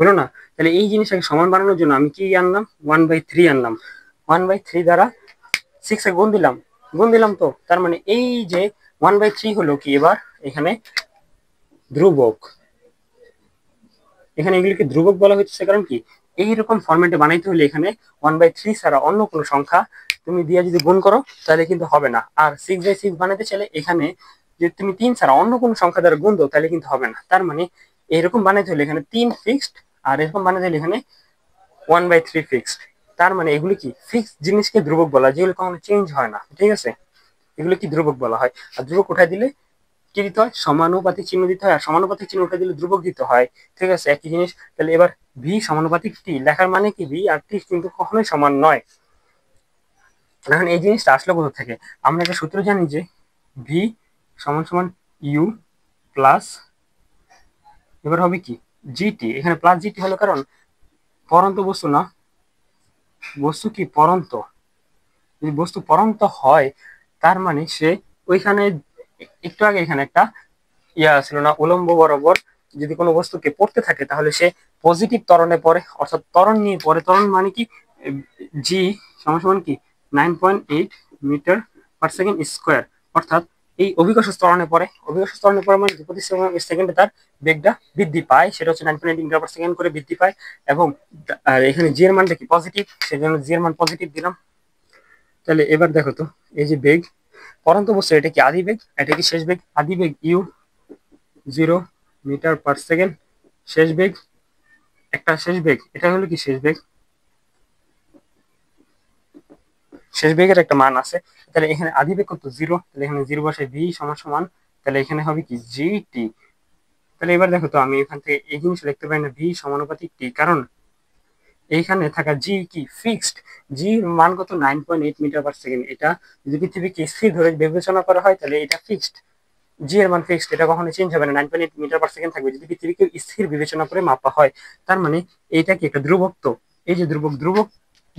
হলো না। তাহলে এই জিনিসটাকে সমান বানানোর জন্য আমি কি আনলাম, 1/3 আনলাম। 1/3 দ্বারা 6 এ গুণ দিলাম তো, তার মানে এই যে 1/3 হলো কি এবার এখানে ধ্রুবক। এখানে এগুলিকে ধ্রুবক বলা হচ্ছে, কারণ কি এইরকম ফরম্যাটে বানাইতে হলে এখানে 1/3 ছাড়া অন্য কোনো সংখ্যা তুমি দিয়ে যদি গুণ করো তাহলে কিন্তু হবে না। আর 6/6 বানাতে চাইলে এখানে যদি তুমি 3 ছাড়া অন্য কোনো সংখ্যা দ্বারা গুণ দাও তাহলে কিন্তু হবে না। তার মানে এরকম বানাইতে হলে এখানে 3 ফিক্সড, আর এরকম বানাইতে হলে এখানে 1/3 ফিক্সড। তার মানে এগুলি কি ফিক্সড জিনিসকে ধ্রুবক বলা, যেগুলো কখনো চেঞ্জ হয় না। ঠিক আছে, এগুলো কি ধ্রুবক বলা হয়। আর ধ্রুবক উঠাই দিলে কি দিতে হয়, সমানুপাতিক চিহ্ন দিতে হয়, আর সমানুপাতিক চিহ্ন উঠে দিলে ধ্রুবক দিতে হয়। ঠিক আছে, একই জিনিস। তাহলে এবার ভি সমানুপাতিক টি লেখার মানে কি, ভি আর টি কিন্তু কখনোই সমান নয়। এখন এই জিনিসটা আসলে কোথা থেকে, আমরা একটা সূত্র জানি যে ভি সমান সমান ইউ প্লাস, এবার হবে কি জিটি। এখানে প্লাস জিটি হলো কারণ পরন্ত বস্তু না, বস্তু কি পরন্ত, যদি বস্তু পরন্ত হয় তার মানে সে ওইখানে একটু আগে এখানে একটা ছিল না, উলম্ব বরাবর যদি কোনো বস্তুকে পড়তে থাকে তাহলে সে পজিটিভ ত্বরণে পড়ে, অর্থাৎ ত্বরণ নিয়ে পড়ে। ত্বরণ মানে কি, জি সমান সমান কি 9.8 মিটার পার সেকেন্ড স্কোয়ার, অর্থাৎ এই অভিকর্ষ ত্বরণে পড়ে। অভিকর্ষ ত্বরণে পড়ে মানে প্রতি সেকেন্ডে তার বেগটা বৃদ্ধি পায়, সেটা হচ্ছে 9.8 মিটার পার সেকেন্ড করে বৃদ্ধি পায়। এবং এখানে জি এর মানটা কি পজিটিভ, সেজন্য জি এর মান পজিটিভ দিলাম। তাহলে এবার দেখো তো, এই যে বেগ পরন্ত বস্তু, এটা কি আদি বেগ, এটা কি শেষ বেগ। আদি বেগ ইউ 0 মিটার পার সেকেন্ড, শেষ বেগ একটা শেষ বেগ, এটা হলো কি শেষ বেগ, শেষ বেগের একটা মান আছে। তাহলে এখানে আদি বেগ কত 0, তাহলে এখানে 0 বসাই ভি সমান সমান, তাহলে এখানে হবে কি জি টি। তাহলে এবার দেখো তো আমি এখান থেকে এই জিনিস লিখতে পারি না ভি সমানুপাতিক টি, কারণ এইখানে থাকা জি কি ফিক্সড, জির মান কত 9.8 মিটার পার সেকেন্ড। এটা যদি পৃথিবীকে স্থির ধরে বিবেচনা করা হয় তাহলে এটা ফিক্সড, জি এর মান ফিক্সড, এটা কখনো চেঞ্জ হবে না, 9.8 মিটার পার সেকেন্ড থাকবে যদি পৃথিবীকে স্থির বিবেচনা করে মাপা হয়। তার মানে এইটা কি একটা ধ্রুবক, তো এই যে ধ্রুবক, ধ্রুবক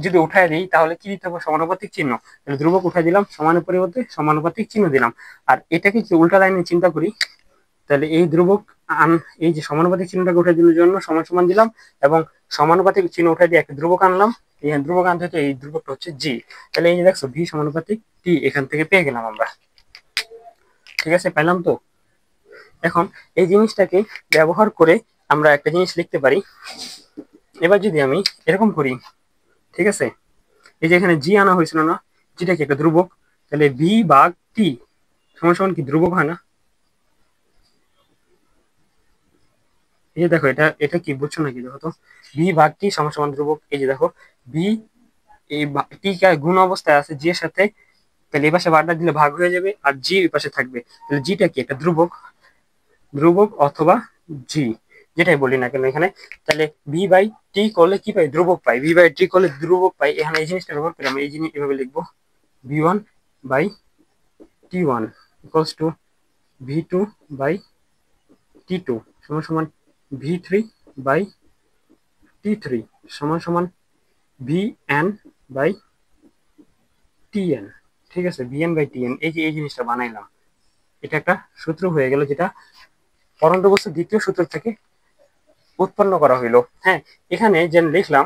যদি উঠায় দিই তাহলে কি দিতে হবে, সমানুপাতিক চিহ্ন। তাহলে ধ্রুবক উঠাই দিলাম, সমানের পরিবর্তে সমানুপাতিক চিহ্ন দিলাম। আর এটাকে যদি উল্টা লাইনে চিন্তা করি তাহলে এই ধ্রুবক এই যে সমানুপাতিক চিহ্নটাকে উঠে দিলে জন্য সমান সমান দিলাম, এবং সমানুপাতিক চিহ্ন উঠে দিয়ে একটা ধ্রুবক আনলাম, এই ধ্রুবক আনতে হচ্ছে এই ধ্রুবকটা হচ্ছে জি। তাহলে এই যে দেখছো ভি সমানুপাতিক টি এখান থেকে পেয়ে গেলাম আমরা। ঠিক আছে, পেলাম তো। এখন এই জিনিসটাকে ব্যবহার করে আমরা একটা জিনিস লিখতে পারি। এবার যদি আমি এরকম করি, ঠিক আছে, এই যে এখানে জি আনা হয়েছিল না, যেটা কি একটা ধ্রুবক, তাহলে ভি ভাগ টি সমান সমান কি ধ্রুবক হয় না? এই যে দেখো, এটা এটা কি বুঝছো নাকি, দেখো তো, ভি ভাগ টি সমান সমান ধ্রুবক। এই যে দেখো ভি এই টি গুণ অবস্থায় আছে জি এর সাথে, তাহলে এই পাশে বারটা দিলে ভাগ হয়ে যাবে আর জি এই পাশে থাকবে, তাহলে জিটা কি একটা ধ্রুবক, ধ্রুবক অথবা জি, যেটাই বলি না কেন এখানে। তাহলে ভি বাই টি করলে কি পাই, ধ্রুবক পাই, ভি বাই টি করলে ধ্রুবক পাই। এখানে এই জিনিসটা ব্যবহার করে আমরা এই জিনিস এভাবে লিখবো, v one by T one equals to v two by T two সমান সমান v three by t three সমান সমান v n by t n. ঠিক আছে, v n by t n, এই যে এই জিনিসটা বানাইলাম, এটা একটা সূত্র হয়ে গেল, যেটা পরন্ত বস্তুর দ্বিতীয় সূত্র থেকে উৎপন্ন করা হইলো। হ্যাঁ, এখানে যে লিখলাম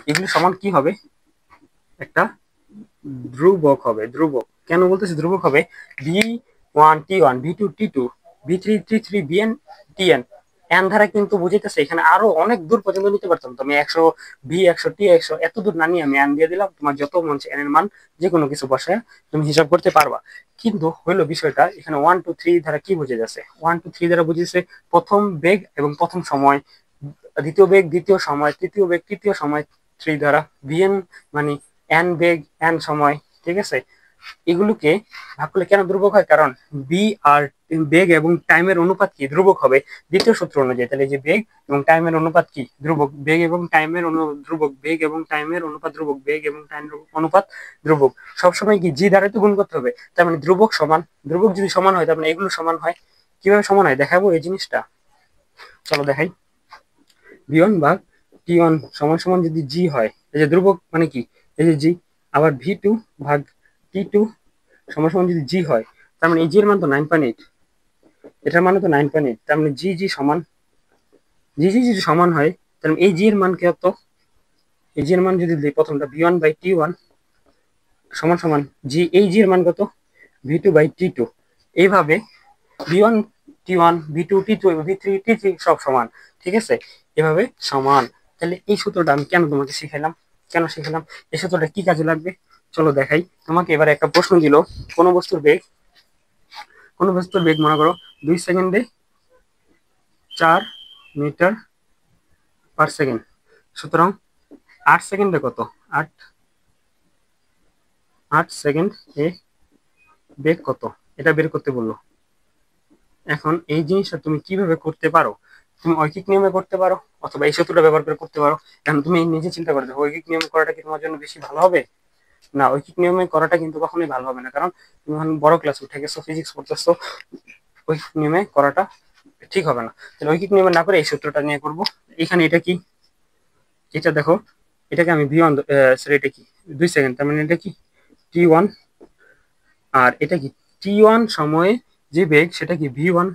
এগুলি সমান কি হবে, একটা ধ্রুবক হবে। ধ্রুবক কেন বলতেছি ধ্রুবক হবে, ভি ওয়ান টি ওয়ান, ভি টু টি টু, ভি থ্রি টি three, v n t n, n ধারা কিন্তু বুঝাইতেছে এখানে আরো অনেক দূর পর্যন্ত নিতে পারতাম। তুমি 100 ভি 100 টি 100 এত দূর না নিয়ে আমি এন দিয়ে দিলাম, তোমার যত মন চায় এন এর মান যে কোনো কিছু বসায় তুমি হিসাব করতে পারবা। কিন্তু হইলো বিষয়টা এখানে 1 2 3 দ্বারা কি বুঝে যাচ্ছে, 1 2 3 দ্বারা বুঝেছে প্রথম বেগ এবং প্রথম সময়, দ্বিতীয় বেগ দ্বিতীয় সময়, তৃতীয় বেগ তৃতীয় সময়, 3 দ্বারা ভিএন মানে এন বেগ এন সময়। ঠিক আছে, এগুলোকে ভাগ করলে কেন ধ্রুবক হয়, কারণ বি আর বেগ এবং টাইমের অনুপাত কি ধ্রুবক হবে দ্বিতীয় সূত্র অনুযায়ী। তাহলে যে বেগ এবং টাইমের অনুপাত কি ধ্রুবক, বেগ এবং টাইমের ধ্রুবক, বেগ এবং টাইমের অনুপাত ধ্রুবক, বেগ এবং টাইম অনুপাত ধ্রুবক। সবসময় কি জি দ্বারা তো গুণ করতে হবে, তার মানে ধ্রুবক সমান, ধ্রুবক যদি সমান হয় তার মানে এগুলো সমান হয়। কিভাবে সমান হয় দেখাবো এই জিনিসটা, চলো দেখাই। ভি ওয়ান ভাগ টি ওয়ান সমান সমান যদি জি হয়, এই যে ধ্রুবক মানে কি এই যে জি, আবার ভি টু ভাগ টি টু সমান সমান যদি জি হয়, তার মানে এই জি এর মান তো 9.8, এটার মানে তো 9.8, তার মানে জি জি সমান, জি জি যদি সমান হয় তার মানে এই জি এর মান কত, এই জি এর মান যদি দিই প্রথমটা V one by T one সমান সমান জি, এই জি এর মান কত V two by T two. এইভাবে ভি ওয়ান টি ওয়ান, ভি টু টি টু এবং ভি থ্রি টি থ্রি সব সমান। ঠিক আছে, এভাবে সমান। তাহলে এই সূত্রটা আমি কেন তোমাকে শিখাইলাম, কেন শিখালাম, এই সূত্রটা কি কাজে লাগবে চলো দেখাই। তোমাকে এবার একটা প্রশ্ন দিল, কোন বস্তুর বেগ, কোন বস্তুর বেগ মনে করো 2 সেকেন্ডে 4 মিটার পার সেকেন্ড, সুতরাং 8 সেকেন্ডে কত, 8 সেকেন্ড এ বেগ কত, এটা বের করতে বললো। এখন এই জিনিসটা তুমি কিভাবে করতে পারো, তুমি ঐকিক নিয়মে করতে পারো অথবা এই সূত্রটা ব্যবহার করে করতে পারো। এখন তুমি নিজে চিন্তা করে দেখো ঐকিক নিয়মে করাটা কি তোমার জন্য বেশি ভালো হবে, না ঐকিক নিয়মে করাটা কিন্তু কখনোই ভালো হবে না, কারণ তুমি এখন বড় ক্লাস উঠে গেছো, ফিজিক্স পড়তেছো, ঐকিক নিয়মে করাটা ঠিক হবে না। তাহলে ঐকিক নিয়মে না করে এই সূত্রটা নিয়ে করব। এখানে এটা কি, এটা দেখো, এটাকে আমি ভি ওয়ান, সরি এটা কি 2 সেকেন্ড, তার মানে এটা কি টি ওয়ান, আর এটা কি টি ওয়ান সময়ে যে বেগ সেটা কি ভি ওয়ান,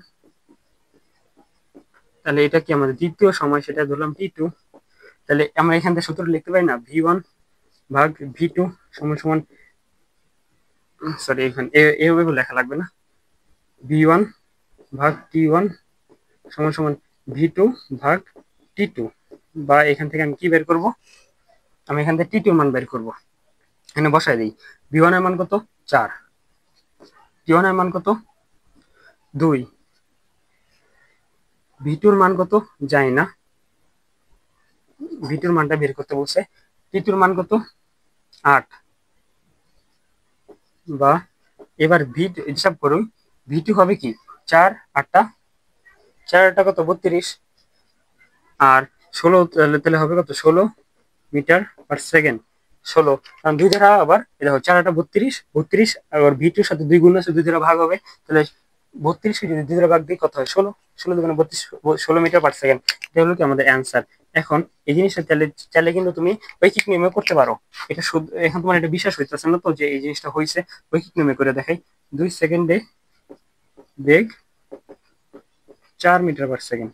তাহলে এটা কি আমাদের দ্বিতীয় সময় সেটা ধরলাম টি টু। তাহলে আমরা এখান থেকে সূত্র লিখতে পারি না, ভি ওয়ান ভাগ ভি টু সমান সমান, সরি এখানে এভাবে লেখা লাগবে না, ভি ওয়ান ভাগ টি ওয়ান সমান সমান ভি টু ভাগ টি টু। বা এখান থেকে আমি কি বের করব, আমি এখান থেকে টি টু মান বের করব, এখানে বসাই দিই। ভি ওয়ান এর মান কত 4, টি ওয়ান এর মান কত 2, ভি টুর মান কত জানি না, ভি টুর মানটা বের করতে বলছে, টি টুর মান কত 8, বা এবার ভি হিসাব করুন, ভি টু হবে কি 4 8টা, 4 8টা কত 32, আর 16, তাহলে হবে কত, 16 মিটার পার সেকেন্ড। 16, কারণ 2 দ্বারা আবার এটা হচ্ছে 4 32, 32 আবার V2 সাথে 2 গুণ আছে, 2 দ্বারা ভাগ হবে, তাহলে 32 কে যদি 2 দ্বারা ভাগ দিই কত হয়, 16, 16 দুগুণে 32, 16 মিটার পার সেকেন্ড। এটা হলো কি আমাদের অ্যান্সার। এখন এই জিনিসটা চাইলে চাইলে কিন্তু তুমি ঐকিক নিয়মে করতে পারো। এটা শুধু এখন তোমার এটা বিশ্বাস হইতেছে না তো যে এই জিনিসটা হয়েছে, ঐকিক নিয়মে করে দেখাই। 2 সেকেন্ডে বেগ 4 মিটার পার সেকেন্ড,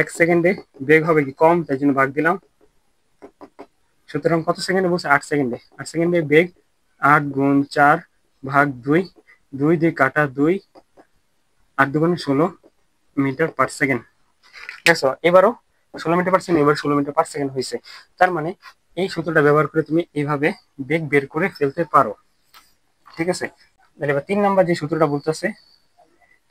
1 সেকেন্ডে বেগ হবে কি কম, তাই জন্য ভাগ দিলাম। সুতরাং কত সেকেন্ডে বলছে, 8 সেকেন্ডে। 8 সেকেন্ডে বেগ 8 গুণ 4 ভাগ 2, 2 দিয়ে কাটা 2, 8 দুগুণে 16 মিটার পার সেকেন্ড। দেখছো এবারও 16 মিটার পার সেকেন্ড, এবার 16 মিটার পার সেকেন্ড হয়েছে। তার মানে এই সূত্রটা ব্যবহার করে তুমি এইভাবে বেগ বের করে ফেলতে পারো। ঠিক আছে, তাহলে এবার 3 নাম্বার যে সূত্রটা বলতেছে,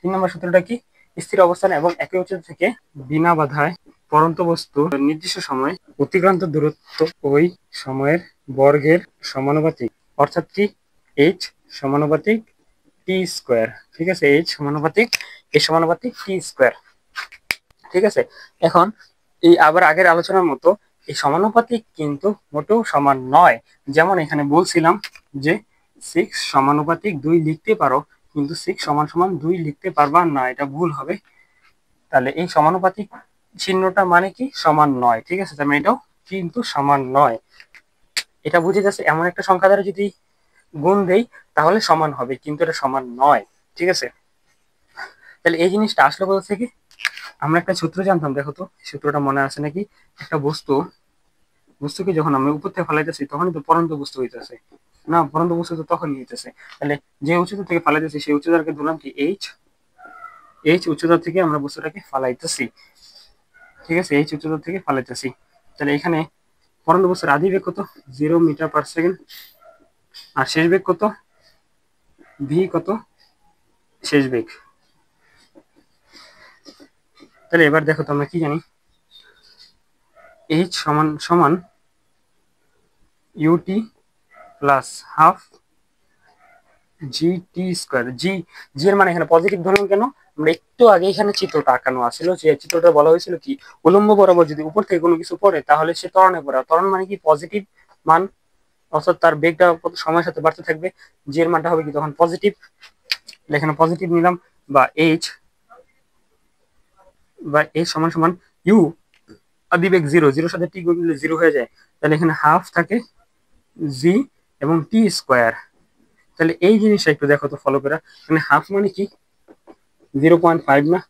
3 নাম্বার সূত্রটা কি, স্থির অবস্থান এবং একই উচ্চতা থেকে বিনা বাধায় পড়ন্ত বস্তু নির্দিষ্ট সময় অতিক্রান্ত দূরত্ব ওই সময়ের বর্গের সমানুপাতিক, অর্থাৎ কি h সমানুপাতিক টি স্কোয়ার। ঠিক আছে, h সমানুপাতিক টি স্কোয়ার। ঠিক আছে, এখন এই আবার আগের আলোচনার মতো এই সমানুপাতিক কিন্তু মোটেও সমান নয়। যেমন এখানে বলছিলাম যে 6 সমানুপাতিক 2 লিখতে পারো, কিন্তু 6 সমান সমান 2 লিখতে পারবা না, এটা ভুল হবে। তাহলে এই সমানুপাতিক চিহ্নটা মানে কি, সমান নয়। ঠিক আছে, তার মানে এটাও কিন্তু সমান নয়। এটা বুঝে যাচ্ছে এমন একটা সংখ্যা দ্বারা যদি গুণ দেই তাহলে সমান হবে, কিন্তু এটা সমান নয়। ঠিক আছে, তাহলে এই জিনিসটা আসলে কোথা থেকে, আমরা একটা সূত্র জানতাম, দেখো তো সূত্রটা মনে আছে নাকি। একটা বস্তুকে যখন আমরা উপর থেকে ফেলাইতেছি তখনই তো পড়ন্ত বস্তু হইতেছে না, পড়ন্ত বস্তু তো তখনই হইতেছে। তাহলে যে উচ্চতা থেকে ফালাইতেছি সেই উচ্চতাকে ধরলাম কি এইচ উচ্চতা থেকে আমরা বস্তুটাকে ফালাইতেছি। ঠিক আছে, এইচ উচ্চতা থেকে ফালাইতেছি। তাহলে এখানে পড়ন্ত বস্তুর আদি বেগ কত, 0 মিটার পার সেকেন্ড, আর শেষ বেগ কত, ভি কত, শেষ বেগ। তাহলে এবার দেখো তো আমরা কি জানি, এইচ সমান সমান ইউটি প্লাস হাফ জি টি স্কোয়ার। জি এর মানে এখানে পজিটিভ ধরুন কেন, আমরা একটু আগে এখানে চিত্রটা আঁকানো আছিল, যে চিত্রটা বলা হয়েছিল কি উলম্ব বরাবর যদি উপর থেকে কোনো কিছু পড়ে তাহলে সে ত্বরণে পড়ে। ত্বরণ মানে কি পজিটিভ মান, অর্থাৎ তার বেগটা কত সময়ের সাথে বাড়তে থাকবে, জি এর মানটা হবে কি তখন পজিটিভ। এখানে পজিটিভ নিলাম, বা এইচ সমান সমান ইউ আদিবেগ 0, 0 সাথে টি গুণ দিলে 0 হয়ে যায়। তাহলে এখানে হাফ থাকে জি এবং টি স্কোয়ার। তাহলে এই জিনিসটা একটু দেখো তো ফলো করে, মানে হাফ মানে কি 0.5 না,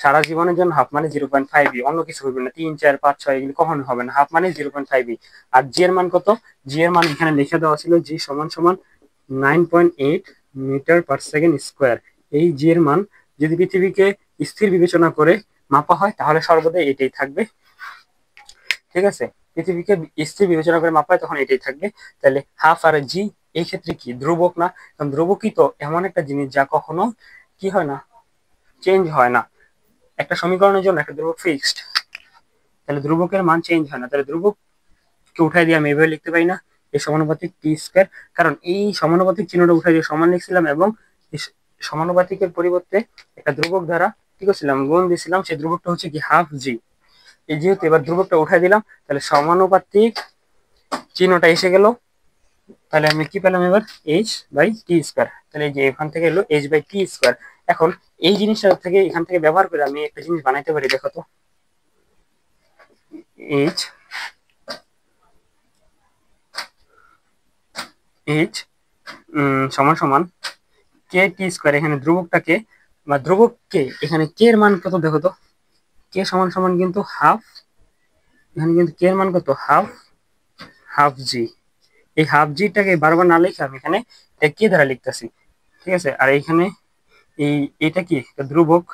সারা জীবনের জন্য হাফ মানে 0.5, অন্য কিছু হবে না, 3 4 5 6 এগুলো কখনো হবে না, হাফ মানে 0.5। আর জি এর মান কত, জি এর মান এখানে লিখে দেওয়া ছিল, জি সমান সমান 9.8 মিটার পার সেকেন্ড স্কোয়ার। এই জি এর মান যদি পৃথিবীকে স্থির বিবেচনা করে মাপা হয় তাহলে সর্বদা এটাই থাকবে। ঠিক আছে, পৃথিবীকে স্থির বিবেচনা করে মাপা হয় তখন এটাই থাকবে। তাহলে হাফ আর জি এই ক্ষেত্রে কি ধ্রুবক না, কারণ ধ্রুবকই তো এমন একটা জিনিস যা কখনো কি হয় না, চেঞ্জ হয় না। একটা সমীকরণের জন্য একটা ধ্রুবক ফিক্সড, তাহলে ধ্রুবকের মান চেঞ্জ হয় না। তাহলে ধ্রুবককে উঠাই দিয়ে আমি এভাবে লিখতে পারি না, এই সমানুপাতিক টি স্কোয়ার, কারণ এই সমানুপাতিক চিহ্নটা উঠাই দিয়ে সমান লিখছিলাম এবং সমানুপাতিকের পরিবর্তে একটা ধ্রুবক দ্বারা কি করছিলাম, গুণ দিয়েছিলাম, সেই ধ্রুবকটা হচ্ছে কি হাফ জি। এই যেহেতু এবার ধ্রুবকটা উঠাই দিলাম তাহলে সমানুপাতিক চিহ্নটা এসে গেল, তাহলে আমি কি পেলাম এবার, এইচ বাই টি স্কোয়ার। তাহলে এই যে এখান থেকে এলো এইচ বাই টি স্কোয়ার। এখন এই জিনিসটা থেকে এখান থেকে ব্যবহার করে আমি একটা জিনিস বানাইতে পারি, দেখো তো এইচ এইচ সমান সমান কে টি স্কোয়ার। এখানে ধ্রুবকটাকে বা ধ্রুবককে এখানে কে এর মান কত, দেখো তো কে সমান সমান কিন্তু হাফ, এখানে কিন্তু কে এর মান কত, হাফ জি। এই হাফ জিটাকে বারবার না লিখে আমি এখানে কে দ্বারা লিখতেছি। ঠিক আছে, আর এইখানে এটা কি একটা ধ্রুবক,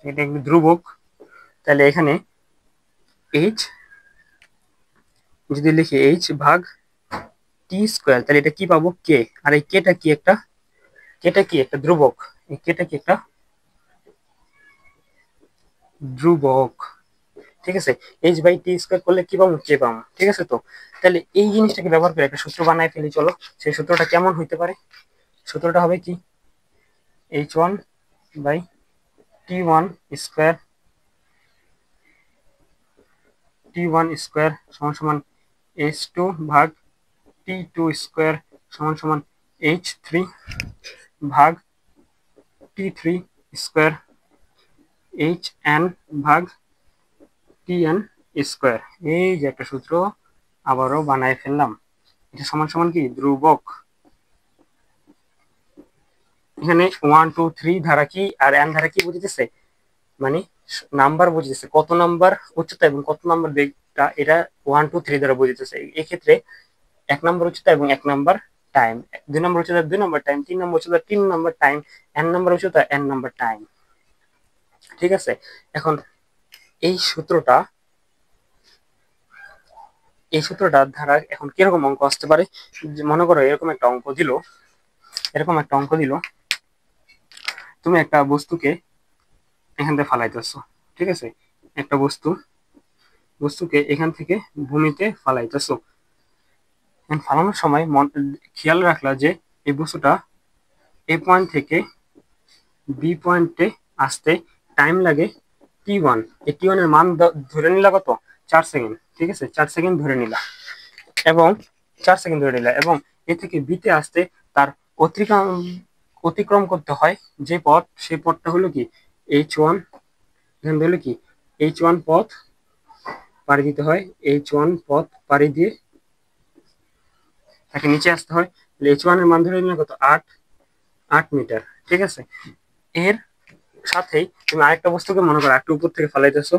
এটা একটি ধ্রুবক। তাহলে এখানে এইচ যদি লিখি এইচ ভাগ টি স্কোয়ার, তাহলে এটা কি পাবো, কে। আর এই কেটা কি একটা, ধ্রুবক, এই কেটা কি একটা ধ্রুবক। ঠিক আছে, এইচ বাই টি স্কোয়ার করলে কি পাবো, কে পাবো। ঠিক আছে, তো তাহলে এই জিনিসটাকে ব্যবহার করে একটা সূত্র বানাই ফেলি, চলো। সেই সূত্রটা কেমন হইতে পারে, সূত্রটা হবে কি H one by t1 square সমান সমান h2 ভাগ t2 স্কোয়ার সমান সমান h3 ভাগ t3 স্কোয়ার hn ভাগ tn স্কোয়ার। এই যে একটা সূত্র আবারও বানায় ফেললাম। এটা সমান সমান কি ধ্রুবক। এখানে 1 2 3 ধারা কি আর n ধারা কি বুঝতেছে, মানে নাম্বার বুঝতেছে, কত নাম্বার উচ্চতা এবং কত নাম্বার বেগটা, এটা 1 2 3 দ্বারা বুঝতেছে। এক্ষেত্রে 1 নাম্বার উচ্চতা এবং 1 নাম্বার টাইম, 2 নাম্বার উচ্চতা 2 নাম্বার টাইম, 3 নাম্বার উচ্চতা 3 নাম্বার টাইম, n নাম্বার উচ্চতা n নাম্বার টাইম। ঠিক আছে, এখন এই সূত্রটা ধারা এখন কিরকম অঙ্ক আসতে পারে, মনে করো এরকম একটা অঙ্ক দিল, তুমি একটা বস্তুকে এখান থেকে ফালাইতেছো। ঠিক আছে, একটা বস্তুকে এখান থেকে ভূমিতে ফালাইতেছো। ফালানোর সময় খেয়াল রাখলা যে এই বস্তুটা এ পয়েন্ট থেকে বি পয়েন্টে আসতে টাইম লাগে t1। এই t1 এর মান ধরে নিলা কত, 4 সেকেন্ড। ঠিক আছে, 4 সেকেন্ড ধরে নিলা এবং এবং এ থেকে বিতে আসতে তার অতিক্রম করতে হয় যে পথ, সেই পথটা হলো কি h1। এখানে হলো কি h1 পথ পাড়ি দিতে হয়, h1 পথ পাড়ি দিয়ে তাকে নিচে আসতে হয়। h1 এর মান ধরে নিলে কত, 8 মিটার। ঠিক আছে, এর সাথেই তুমি আরেকটা বস্তুকে মনে করো একটু উপর থেকে ফালাইতেছো,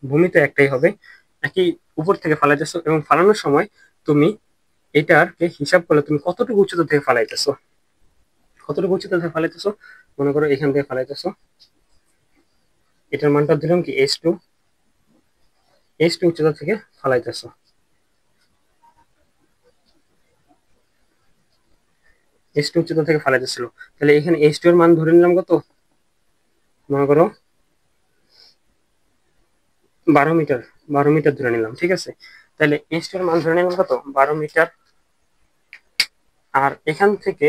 ভূমিতে একটাই হবে, একই উপর থেকে ফালাইতেছো এবং ফালানোর সময় তুমি এটাকে হিসাব করলে তুমি কতটুকু উচ্চতা থেকে ফালাইতেছো, মনে করো এখান থেকে ফালাইতেছো, এটার মানটা দিলাম কি h2 উচ্চতা থেকে ফালাইতেছো। h2 উচ্চতা থেকে ফালাইতেছিল, তাহলে এখানে h2 এর মান ধরে নিলাম কত, মনে করো 12 মিটার ধরে নিলাম। ঠিক আছে, তাহলে h2 এর মান ধরে নিলাম কত, 12 মিটার। আর এখান থেকে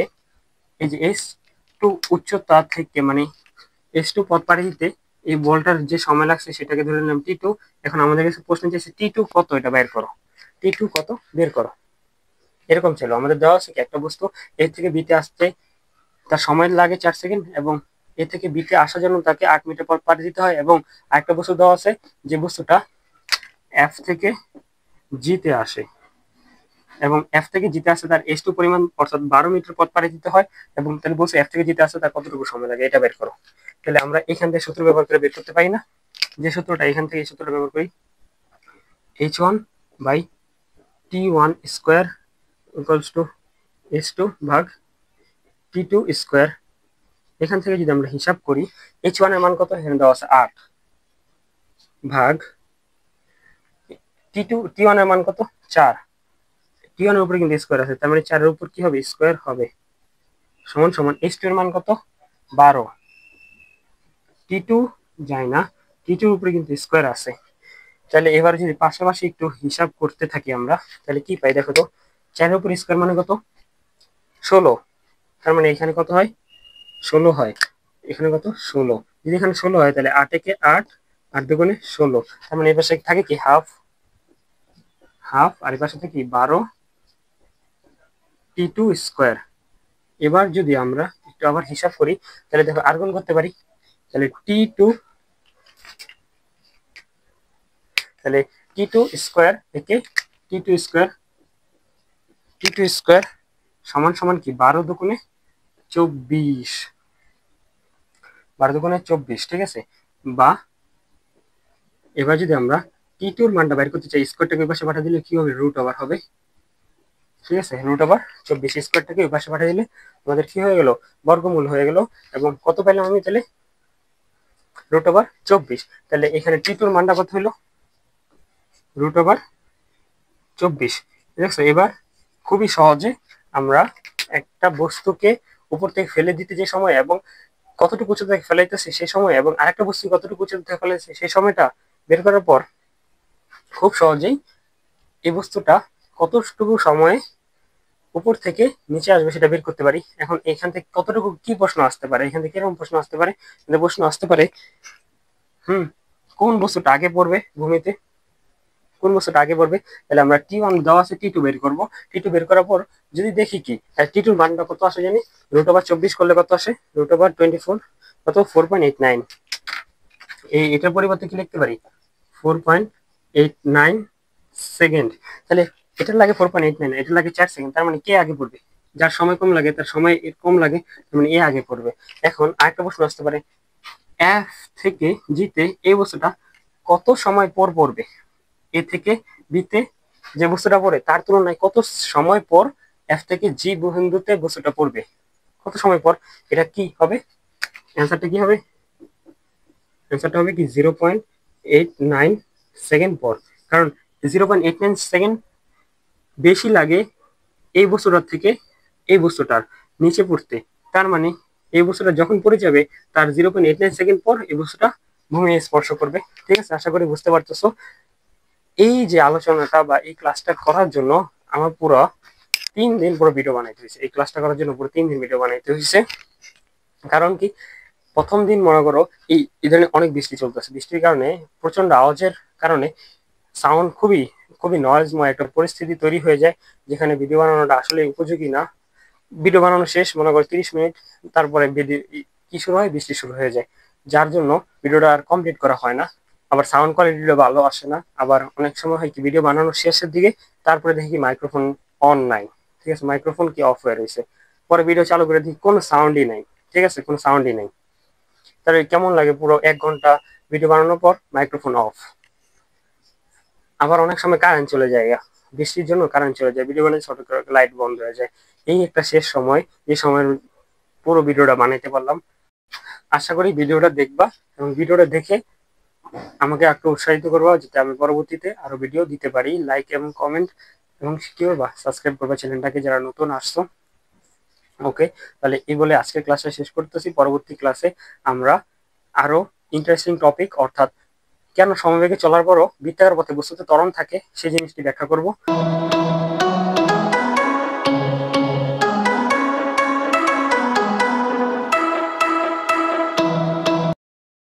এই যে h2 উচ্চতা থেকে মানে h2 পথ পাড়ি দিতে এই বলটার যে সময় লাগছে সেটাকে ধরে নিলাম t2। এখন আমাদের কাছে প্রশ্ন চাইছে t2 কত, এটা বের করো, t2 কত বের করো। এরকম ছিল আমাদের দেওয়া আছে কি একটা বস্তু এ থেকে বিতে আসতে তার সময় লাগে 4 সেকেন্ড এবং এ থেকে বিতে আসার জন্য তাকে 8 মিটার পথ পাড়ি দিতে হয়, এবং আরেকটা বস্তু দেওয়া আছে যে বস্তুটা এফ থেকে জিতে আসে এবং এফ থেকে জিতে আসে তার h2 পরিমাণ অর্থাৎ 12 মিটার পথ পাড়ি দিতে হয়, এবং তাহলে বলছে এফ থেকে জিতে আসে তার কতটুকু সময় লাগে, এটা বের করো। তাহলে আমরা এখান থেকে সূত্র ব্যবহার করে বের করতে পারি না, যে সূত্রটা এখান থেকে এই সূত্রটা ব্যবহার করি, h1 by t1 square equals to h2 ভাগ t2 স্কোয়ার। এখান থেকে যদি আমরা হিসাব করি h1 এর মান কত, এখানে দেওয়া আছে 8 ভাগ t1 এর মান কত 4, t1 এর উপরে কিন্তু স্কোয়ার আছে, তার মানে 4 এর উপর কি হবে, স্কোয়ার হবে, সমান সমান h2 এর মান কত 12, t2 যায় না, t2 এর উপরে কিন্তু স্কোয়ার আছে। তাহলে এবার যদি পাশাপাশি একটু হিসাব করতে থাকি আমরা, তাহলে কি পাই দেখো তো, 4 এর উপর স্কোয়ার মানে কত 16, তার মানে এখানে কত হয় 16 হয়, এখানে কত 16। যদি এখানে 16 হয় তাহলে 8 একে 8, 8 দুগুণে 16, তার মানে এই পাশে থাকে কি হাফ, আর এই পাশে থাকে কি 12 t2 স্কোয়ার। এবার যদি আমরা একটু আবার হিসাব করি তাহলে দেখো আর গুণ করতে পারি, তাহলে t2 স্কোয়ার থেকে t2 স্কোয়ার সমান সমান কি 12 দুগুণে 24, 12 দুগুণে 24। ঠিক আছে, বা এবার যদি আমরা t2 এর মানটা বের করতে চাই, স্কোয়ারটাকে ওই পাশে পাঠিয়ে দিলে কি হবে, রুট ওভার হবে। ঠিক আছে, রুট ওভার 24 স্কোয়ারটাকে ওই পাশে পাঠিয়ে দিলে আমাদের কি হয়ে গেল, বর্গমূল হয়ে গেল, এবং কত পেলাম আমি তাহলে রুট ওভার 24। তাহলে এখানে t2 এর মানটা কত হলো, রুট ওভার 24। দেখছো, এবার খুবই সহজে আমরা একটা বস্তুকে উপর থেকে ফেলে দিতে যে সময় এবং কতটুকু উচ্চতা থেকে ফেলাইতেছে সেই সময়, এবং আরেকটা বস্তু কতটুকু উচ্চতা থেকে ফেলাইছে সেই সময়টা বের করার পর খুব সহজেই এই বস্তুটা কতটুকু সময়ে উপর থেকে নিচে আসবে সেটা বের করতে পারি। এখন এখান থেকে কতটুকু কি প্রশ্ন আসতে পারে, এখান থেকে কিরকম প্রশ্ন আসতে পারে, প্রশ্ন আসতে পারে কোন বস্তুটা আগে পড়বে ভূমিতে, কোন বস্তুটা আগে পড়বে। তাহলে আমরা T1 দেওয়া আছে, T2 বের করবো। T2 বের করার পর যদি দেখি কি T2 মানটা কত আসে জানি, √24 করলে কত আসে, √24 কত 4.89। এটার পরিবর্তে কি লিখতে পারি 4.89 সেকেন্ড। তাহলে এটার লাগে 4.89, এটা লাগে 4 সেকেন্ড। তার মানে কে আগে পড়বে, যার সময় কম লাগে তার সময় কম লাগে, তার মানে এ আগে পড়বে। এখন আরেকটা প্রশ্ন আসতে পারে, এফ থেকে জিতে এই বস্তুটা কত সময় পর পড়বে, এ থেকে বিতে যে বস্তুটা পড়ে তার তুলনায় কত সময় পর এফ থেকে জি বিন্দুতে বস্তুটা পড়বে, কত সময় পর। এটা কি হবে, অ্যান্সারটা কি হবে, অ্যান্সারটা হবে কি 0.89 সেকেন্ড পর। কারণ 0.89 সেকেন্ড বেশি লাগে এই বস্তুটার থেকে এই বস্তুটার নিচে পড়তে। তার মানে এই বস্তুটা যখন পড়ে যাবে তার 0.89 সেকেন্ড পর এই বস্তুটা ভূমি স্পর্শ করবে। ঠিক আছে, আশা করি বুঝতে পারতেছো। এই যে আলোচনাটা বা এই ক্লাসটা করার জন্য আমার পুরো 3 দিন পুরো ভিডিও বানাইতে হয়েছে, এই ক্লাসটা করার জন্য পুরো 3 দিন ভিডিও বানাইতে হয়েছে। কারণ কি, প্রথম দিন মনে করো এই ধরনের অনেক বৃষ্টি চলতেছে, বৃষ্টির কারণে প্রচন্ড আওয়াজের কারণে সাউন্ড খুবই খুবই নয়েজময় একটা পরিস্থিতি তৈরি হয়ে যায়, যেখানে ভিডিও বানানোটা আসলে উপযোগী না। ভিডিও বানানো শেষ মনে করো 30 মিনিট, তারপরে কি শুরু হয়, বৃষ্টি শুরু হয়ে যায়, যার জন্য ভিডিওটা আর কমপ্লিট করা হয় না। আবার সাউন্ড কোয়ালিটিটা ভালো আসে না। আবার অনেক সময় হয় কি, ভিডিও বানানোর শেষের দিকে তারপরে দেখি কি মাইক্রোফোন অন নাই, ঠিক আছে, মাইক্রোফোন কি অফ হয়ে রয়েছে, পরে ভিডিও চালু করে দেখি কোনো সাউন্ডই নাই, ঠিক আছে, কোনো সাউন্ডই নাই। তাহলে কেমন লাগে, পুরো 1 ঘন্টা ভিডিও বানানোর পর মাইক্রোফোন অফ। আবার অনেক সময় কারেন্ট চলে যায়, বৃষ্টির জন্য কারেন্ট চলে যায়, ভিডিও বানাতে ছোট করে লাইট বন্ধ হয়ে যায়। এই একটা শেষ সময়, যে সময়ের পুরো ভিডিওটা বানাইতে পারলাম। আশা করি ভিডিওটা দেখবা এবং ভিডিওটা দেখে আমাকে একটু উৎসাহিত করবা, যাতে আমি পরবর্তীতে আরো ভিডিও দিতে পারি। লাইক এবং কমেন্ট এবং কি করবা, সাবস্ক্রাইব করবা চ্যানেলটাকে যারা নতুন আসছো। ওকে, তাহলে এই বলে আজকের ক্লাসটা শেষ করতেছি। পরবর্তী ক্লাসে আমরা আরো ইন্টারেস্টিং টপিক, অর্থাৎ কেন সমবেগে চলার পরও বৃত্তাকার পথে বস্তুতে ত্বরণ থাকে সেই জিনিসটি ব্যাখ্যা করব।